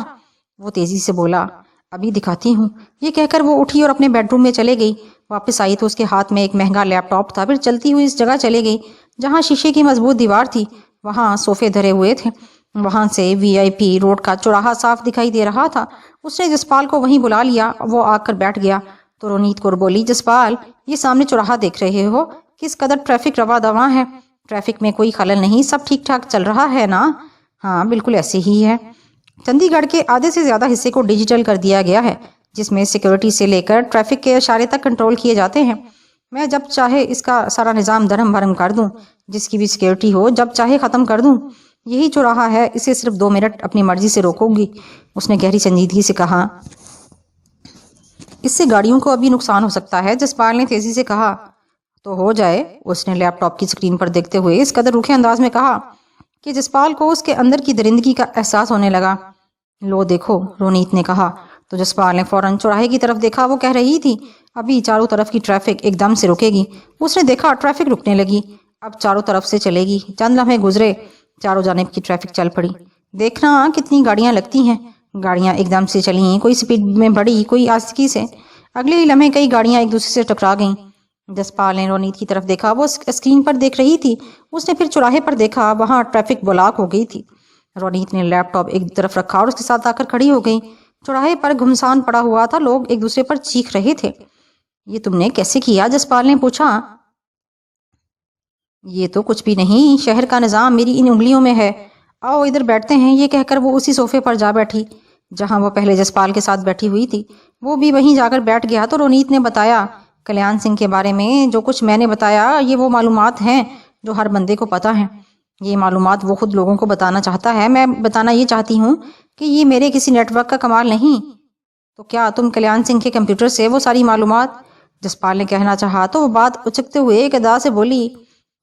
وہ تیزی سے بولا۔ ابھی دکھاتی ہوں۔ یہ کہہ کر وہ اٹھی اور اپنے بیڈ روم میں چلے گئی۔ واپس آئی تو اس کے ہاتھ میں ایک مہنگا لیپ ٹاپ تھا۔ پھر چلتی ہوئی اس جگہ چلے گئی جہاں شیشے کی مضبوط دیوار تھی، وہاں صوفے دھرے ہوئے تھے، وہاں سے وی آئی پی روڈ کا چوراہا صاف دکھائی دے رہا تھا۔ اس نے جسپال کو وہیں بلا لیا، وہ آ کر بیٹھ گیا تو رونیت کور بولی، جسپال، یہ سامنے چوراہا دیکھ رہے ہو؟ کس قدر ٹریفک رواں دواں ہے۔ ٹریفک میں کوئی خلل نہیں، سب ٹھیک ٹھاک چل رہا ہے نا؟ ہاں، بالکل ایسے ہی ہے۔ چندی گڑھ کے آدھے سے زیادہ حصے کو ڈیجیٹل کر دیا گیا ہے، جس میں سیکیورٹی سے لے کر ٹریفک کے اشارے تک کنٹرول کیے جاتے ہیں۔ میں جب چاہے اس کا سارا نظام درہم بھرم کر دوں، جس کی بھی سیکیورٹی ہو، جب چاہے ختم کر دوں۔ یہی چوراہا ہے، اسے صرف 2 منٹ اپنی مرضی سے روکو گی، اس نے گہری سنجیدگی سے کہا۔ اس سے گاڑیوں کو ابھی نقصان ہو سکتا ہے، جسپال نے تیزی سے کہا۔ تو ہو جائے، اس نے لیپ ٹاپ کی سکرین پر دیکھتے ہوئے اس قدر روکھے انداز میں کہا کہ جسپال کو اس کے اندر کی درندگی کا احساس ہونے لگا۔ لو دیکھو، رونیت نے کہا تو جسپال نے فوراً چوراہے کی طرف دیکھا۔ وہ کہہ رہی تھی، ابھی چاروں طرف کی ٹریفک ایک دم سے رکے گی۔ اس نے دیکھا ٹریفک رکنے لگی، اب چاروں طرف سے چلے گی۔ چند لمحے گزرے، چاروں جانب کی ٹریفک چل پڑی۔ دیکھنا کتنی گاڑیاں لگتی ہیں۔ گاڑیاں ایک دم سے چلیں، کوئی سپیڈ میں بڑھی، کوئی آہستگی سے۔ اگلے ہی لمحے کئی گاڑیاں ایک دوسرے سے ٹکرا گئیں۔ جسپال نے رونیت کی طرف دیکھا، وہ اسکرین پر دیکھ رہی تھی۔ اس نے پھر چوراہے پر دیکھا، وہاں ٹریفک بلاک ہو گئی تھی۔ رونیت نے لیپ ٹاپ ایک طرف رکھا اور اس کے ساتھ آ کر کھڑی ہو گئی۔ چوراہے پر گھمسان پڑا ہوا تھا، لوگ ایک دوسرے پر چیخ رہے تھے۔ یہ تم نے کیسے کیا؟ جسپال نے پوچھا۔ یہ تو کچھ بھی نہیں، شہر کا نظام میری ان انگلیوں میں ہے۔ آؤ ادھر بیٹھتے ہیں۔ یہ کہہ کر وہ اسی صوفے پر جا بیٹھی جہاں وہ پہلے جسپال کے ساتھ بیٹھی ہوئی تھی۔ وہ بھی وہیں جا کر بیٹھ گیا تو رونیت نے بتایا، کلیان سنگھ کے بارے میں جو کچھ میں نے بتایا، یہ وہ معلومات ہیں جو ہر بندے کو پتہ ہیں۔ یہ معلومات وہ خود لوگوں کو بتانا چاہتا ہے، میں بتانا یہ چاہتی ہوں کہ یہ میرے کسی نیٹ ورک کا کمال نہیں۔ تو کیا تم کلیان سنگھ کے کمپیوٹر سے وہ ساری معلومات؟ جسپال نے کہنا چاہا تو وہ بات اچکتے ہوئے ایک ادا سے بولی،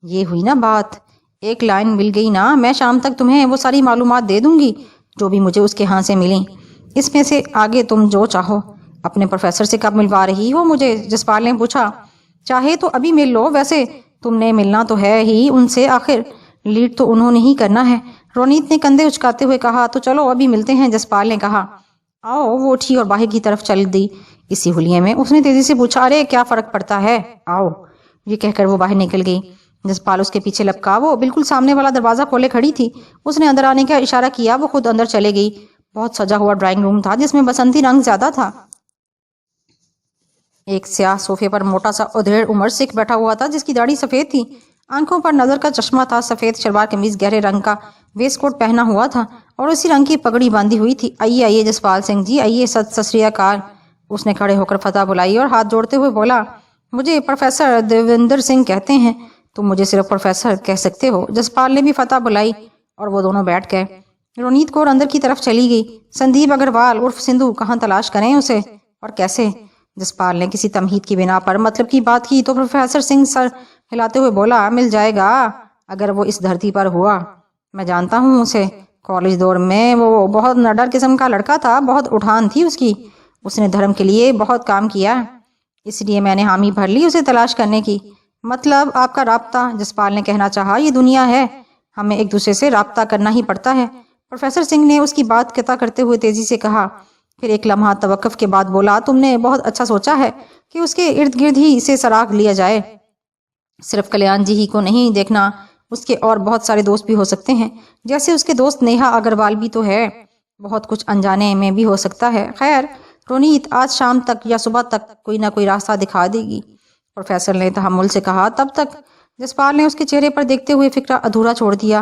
یہ ہوئی نا بات، ایک لائن مل گئی نا، میں شام تک تمہیں وہ ساری معلومات دے دوں گی جو بھی مجھے اس کے ہاں سے ملیں۔ اس میں سے آگے تم جو چاہو۔ اپنے پروفیسر سے کب ملوا رہی ہو مجھے؟ جسپال نے پوچھا۔ چاہے تو ابھی مل لو، ویسے تم نے ملنا تو ہے ہی ان سے، آخر لیڈ تو انہوں نے ہی کرنا ہے۔ رونیت نے کندھے اچکاتے ہوئے کہا۔ تو چلو ابھی ملتے ہیں، جسپال نے کہا۔ آؤ، وہ اٹھی اور باہر کی طرف چل دی۔ اسی حلیے میں اس نے تیزی سے پوچھا، ارے کیا فرق پڑتا ہے، آؤ۔ یہ کہہ کر وہ باہر نکل گئی۔ جسپال اس کے پیچھے لپکا۔ وہ بالکل سامنے والا دروازہ کھولے کھڑی تھی۔ اس نے اندر آنے کا اشارہ کیا۔ وہ خود اندر چلے گئی۔ بہت سجا ہوا ڈرائنگ روم تھا جس میں بسنتی رنگ زیادہ تھا۔ ایک سیاہ صوفے پر موٹا سا ادھیڑ عمر سکھ بیٹھا ہوا تھا جس کی داڑھی سفید تھی، آنکھوں پر نظر کا چشمہ تھا، سفید شلوار قمیض گہرے رنگ کا ویسٹ کوٹ پہنا ہوا تھا اور اسی رنگ کی پگڑی باندھی ہوئی تھی۔ آئیے آئیے جسپال سنگھ جی، آئیے، ست سری اکال۔ اس نے کھڑے ہو کر فتح بلائی اور ہاتھ جوڑتے ہوئے بولا، مجھے پروفیسر دیویندر سنگھ کہتے ہیں۔ تم مجھے صرف پروفیسر کہہ سکتے ہو۔ جسپال نے بھی فتح بلائی اور وہ دونوں بیٹھ گئے۔ رونیت کور اندر کی طرف چلی گئی۔ سندیپ اگروال عرف سندھو، کہاں تلاش کریں اسے اور کیسے؟ جسپال نے کسی تمہید کی بنا پر مطلب کی بات کی تو پروفیسر سنگھ سر ہلاتے ہوئے بولا، مل جائے گا اگر وہ اس دھرتی پر ہوا۔ میں جانتا ہوں اسے، کالج دور میں وہ بہت نڈر قسم کا لڑکا تھا، بہت اٹھان تھی اس کی، اس نے دھرم کے لیے بہت کام کیا، اس لیے میں نے حامی بھر لی اسے تلاش کرنے کی۔ مطلب آپ کا رابطہ، جسپال نے کہنا چاہا، یہ دنیا ہے، ہمیں ایک دوسرے سے رابطہ کرنا ہی پڑتا ہے۔ پروفیسر سنگھ نے اس کی بات قطع کرتے ہوئے تیزی سے کہا، پھر ایک لمحہ توقف کے بعد بولا، تم نے بہت اچھا سوچا ہے کہ اس کے ارد گرد ہی اسے سراغ لیا جائے۔ صرف کلیان جی ہی کو نہیں دیکھنا، اس کے اور بہت سارے دوست بھی ہو سکتے ہیں، جیسے اس کے دوست نیہا اگروال بھی تو ہے، بہت کچھ انجانے میں بھی ہو سکتا ہے۔ خیر، رونیت آج شام تک یا صبح تک کوئی نہ کوئی راستہ دکھا دے گی، پروفیسر نے تحمل سے کہا۔ تب تک؟ جسپال نے اس کے چہرے پر دیکھتے ہوئے فکرہ ادھورا چھوڑ دیا۔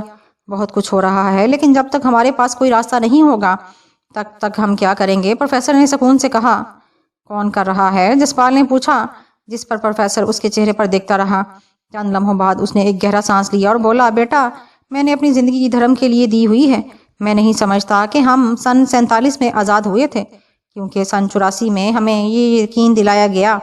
بہت کچھ ہو رہا ہے، لیکن جب تک ہمارے پاس کوئی راستہ نہیں ہوگا تب تک ہم کیا کریں گے، پروفیسر نے سکون سے کہا۔ کون کر رہا ہے، جسپال نے پوچھا، جس پر پروفیسر اس کے چہرے پر دیکھتا رہا۔ چند لمحوں بعد اس نے ایک گہرا سانس لیا اور بولا، بیٹا، میں نے اپنی زندگی دھرم کے لیے دی ہوئی ہے۔ میں نہیں سمجھتا کہ ہم سن 47 میں آزاد ہوئے تھے، کیونکہ سن 84 میں ہمیں یہ یقین دلایا گیا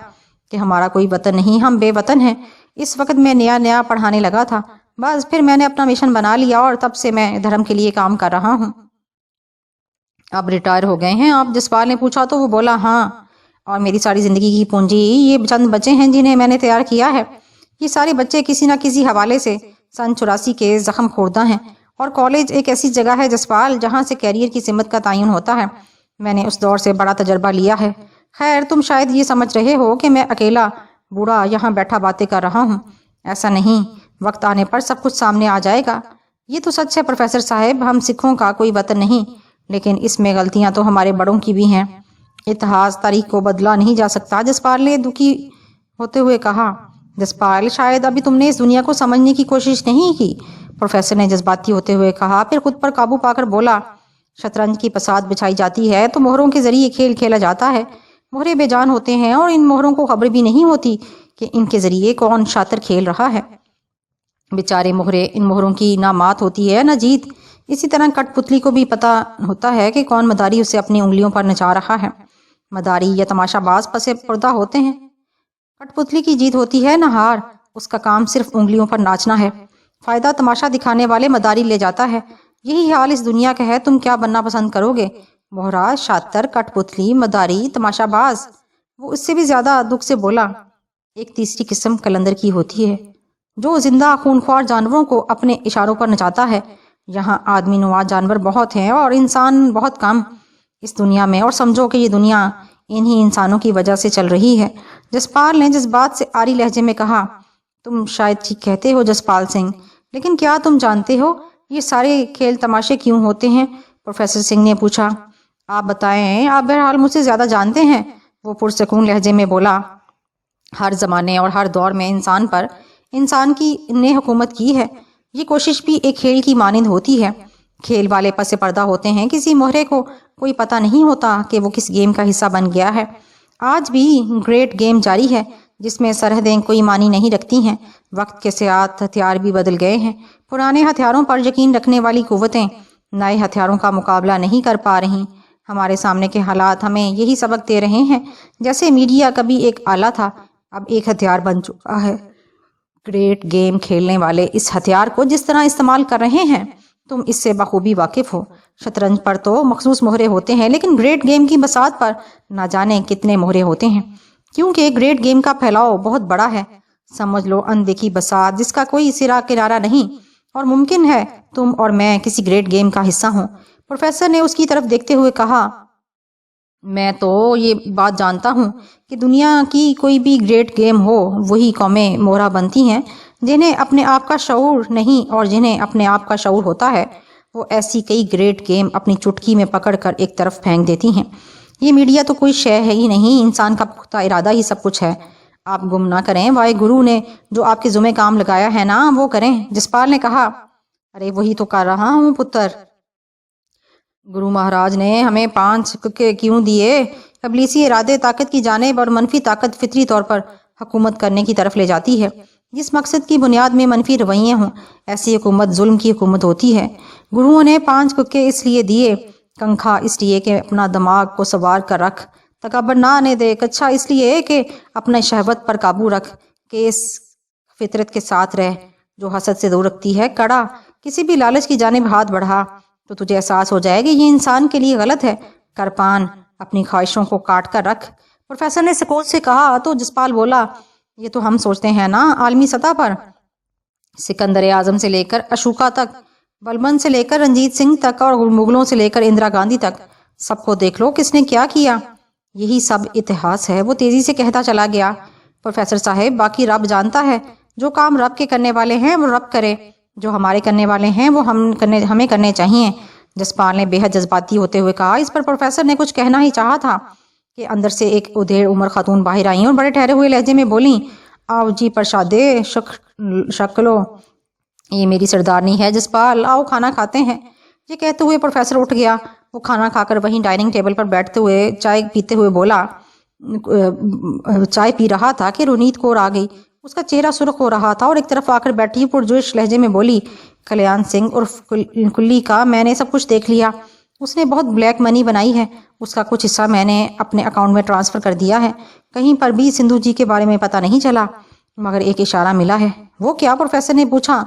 کہ ہمارا کوئی وطن نہیں، ہم بے وطن ہیں۔ اس وقت میں نیا پڑھانے لگا تھا، بس پھر میں نے اپنا مشن بنا لیا اور تب سے میں دھرم کے لیے کام کر رہا ہوں۔ اب ریٹائر ہو گئے ہیں آپ، جسپال نے پوچھا تو وہ بولا، ہاں، اور میری ساری زندگی کی پونجی یہ چند بچے ہیں جنہیں میں نے تیار کیا ہے۔ یہ سارے بچے کسی نہ کسی حوالے سے سن 84 کے زخم خوردہ ہیں، اور کالج ایک ایسی جگہ ہے جسپال جہاں سے کیریئر کی سمت کا تعین ہوتا ہے۔ میں نے اس دور سے بڑا تجربہ لیا ہے۔ خیر، تم شاید یہ سمجھ رہے ہو کہ میں اکیلا بوڑھا یہاں بیٹھا باتیں کر رہا ہوں، ایسا نہیں، وقت آنے پر سب کچھ سامنے آ جائے گا۔ یہ تو سچ ہے پروفیسر صاحب، ہم سکھوں کا کوئی وطن نہیں، لیکن اس میں غلطیاں تو ہمارے بڑوں کی بھی ہیں۔ اتہاس تاریخ کو بدلا نہیں جا سکتا، جسپال نے دکھی ہوتے ہوئے کہا۔ جسپال، شاید ابھی تم نے اس دنیا کو سمجھنے کی کوشش نہیں کی، پروفیسر نے جذباتی ہوتے ہوئے کہا، پھر خود پر قابو پا کر بولا، شطرنج کی پساد بچھائی جاتی ہے تو مہروں کے ذریعے کھیل کھیلا جاتا ہے، مہرے بے جان ہوتے ہیں اور ان مہروں کو خبر بھی نہیں ہوتی کہ ان کے ذریعے کون شاطر کھیل رہا ہے۔ بیچارے مہرے، ان مہروں کی نہ مات ہوتی ہے نہ جیت۔ اسی طرح کٹ پتلی کو بھی پتہ ہوتا ہے کہ کون مداری اسے اپنی انگلیوں پر نچا رہا ہے۔ مداری یا تماشا باز پس پردہ ہوتے ہیں، کٹ پتلی کی جیت ہوتی ہے نہ ہار، اس کا کام صرف انگلیوں پر ناچنا ہے، فائدہ تماشا دکھانے والے مداری لے جاتا ہے۔ یہی حال اس دنیا کا ہے، تم کیا بننا پسند کرو گے، مہرا، شاطر، کٹ پتلی، مداری، تماشا باز؟ وہ اس سے بھی زیادہ دکھ سے بولا، ایک تیسری قسم قلندر کی ہوتی ہے جو زندہ خونخوار جانوروں کو اپنے اشاروں پر نچاتا ہے۔ یہاں آدمی نوا جانور بہت ہیں اور انسان بہت کم اس دنیا میں، اور سمجھو کہ یہ دنیا انہی انسانوں کی وجہ سے چل رہی ہے۔ جسپال نے جذبات سے آری لہجے میں کہا، تم شاید ٹھیک کہتے ہو جسپال سنگھ، لیکن کیا تم جانتے ہو یہ سارے کھیل تماشے کیوں ہوتے ہیں؟ پروفیسر سنگھ نے پوچھا۔ آپ بتائیں، آپ بہرحال مجھ سے زیادہ جانتے ہیں، وہ پرسکون لہجے میں بولا۔ ہر زمانے اور ہر دور میں انسان کی نے حکومت کی ہے، یہ کوشش بھی ایک کھیل کی مانند ہوتی ہے۔ کھیل والے پس پردہ ہوتے ہیں، کسی مہرے کو کوئی پتہ نہیں ہوتا کہ وہ کس گیم کا حصہ بن گیا ہے۔ آج بھی گریٹ گیم جاری ہے جس میں سرحدیں کوئی معنی نہیں رکھتی ہیں، وقت کے ساتھ ہتھیار بھی بدل گئے ہیں، پرانے ہتھیاروں پر یقین رکھنے والی قوتیں نئے ہتھیاروں کا مقابلہ نہیں کر پا رہی۔ ہمارے سامنے کے حالات ہمیں یہی سبق دے رہے ہیں، جیسے میڈیا کبھی ایک آلہ تھا، اب ایک ہتھیار بن چکا ہے۔ گریٹ گیم کھیلنے والے اس ہتھیار کو جس طرح استعمال کر رہے ہیں تم اس سے بخوبی واقف ہو۔ شطرنج پر تو مخصوص مہرے ہوتے ہیں، لیکن گریٹ گیم کی بساط پر نہ جانے کتنے مہرے ہوتے ہیں، کیونکہ گریٹ گیم کا پھیلاؤ بہت بڑا ہے۔ سمجھ لو اندیکھی بساط جس کا کوئی سرا کنارہ نہیں، اور ممکن ہے تم اور میں کسی گریٹ گیم کا حصہ ہوں۔ پروفیسر نے اس کی طرف دیکھتے ہوئے کہا، میں تو یہ بات جانتا ہوں کہ دنیا کی کوئی بھی گریٹ گیم ہو وہی قومیں مورا بنتی ہیں جنہیں اپنے آپ کا شعور نہیں، اور جنہیں اپنے آپ کا شعور ہوتا ہے وہ ایسی کئی گریٹ گیم اپنی چٹکی میں پکڑ کر ایک طرف پھینک دیتی ہیں۔ یہ میڈیا تو کوئی شے ہے ہی نہیں، انسان کا پختہ ارادہ ہی سب کچھ ہے۔ آپ گم نہ کریں، وائے گرو نے جو آپ کے ذمہ کام لگایا ہے نا وہ کریں۔ جسپال نے کہا، ارے وہی تو کر رہا ہوں پتر۔ گرو مہاراج نے ہمیں 5 ککے کیوں دیے؟ ابلیسی ارادے طاقت کی جانب اور منفی طاقت فطری طور پر حکومت کرنے کی طرف لے جاتی ہے۔ جس مقصد کی بنیاد میں منفی رویے ہوں ایسی حکومت ظلم کی حکومت ہوتی ہے۔ گروؤں نے 5 ککے اس لیے دیے، کنکھا اس لیے کہ اپنا دماغ کو سوار کر رکھ، تکبر نہ آنے دے، کچھا اس لیے کہ اپنے شہوت پر قابو رکھ، کہ اس فطرت کے ساتھ رہ جو حسد سے دور رکھتی ہے، کڑا کسی بھی لالچ کی جانب ہاتھ بڑھا تو تجھے احساس ہو جائے گا یہ انسان کے لیے غلط ہے، کرپان اپنی خواہشوں کو کاٹ کر رکھ۔ پروفیسر نے سکوت سے کہا تو جسپال بولا، یہ تو ہم سوچتے ہیں نا عالمی سطح پر، سکندر اعظم سے لے کر اشوکا تک، بلبن سے لے کر رنجیت سنگھ تک، اور مغلوں سے لے کر اندرا گاندھی تک، سب کو دیکھ لو کس نے کیا کیا، یہی سب اتہاس ہے۔ وہ تیزی سے کہتا چلا گیا، پروفیسر صاحب باقی رب جانتا ہے، جو کام رب کے کرنے والے ہیں وہ رب کرے، جو ہمارے کرنے والے ہیں وہ ہمیں کرنے چاہیے۔ جسپال نے بے حد جذباتی ہوتے ہوئے کہا۔ اس پر پروفیسر نے کچھ کہنا ہی چاہا تھا کہ اندر سے ایک ادھیڑ عمر خاتون باہر آئیں اور بڑے ٹھہرے ہوئے لہجے میں بولیں، آؤ جی پرشادے، شکلو، یہ میری سردارنی ہے جسپال، آؤ کھانا کھاتے ہیں۔ یہ کہتے ہوئے پروفیسر اٹھ گیا۔ وہ کھانا کھا کر وہیں ڈائننگ ٹیبل پر بیٹھتے ہوئے چائے پیتے ہوئے بولا، چائے پی رہا تھا کہ رونیت کور آ گئی۔ اس کا چہرہ سرخ ہو رہا تھا اور ایک طرف آ کر بیٹھی پرجوش لہجے میں بولی، کلیان سنگھ عرف کلی کا میں نے سب کچھ دیکھ لیا، اس نے بہت بلیک منی بنائی ہے، اس کا کچھ حصہ میں نے اپنے اکاؤنٹ میں ٹرانسفر کر دیا ہے، کہیں پر بھی سندھو جی کے بارے میں پتہ نہیں چلا، مگر ایک اشارہ ملا ہے۔ وہ کیا؟ پروفیسر نے پوچھا۔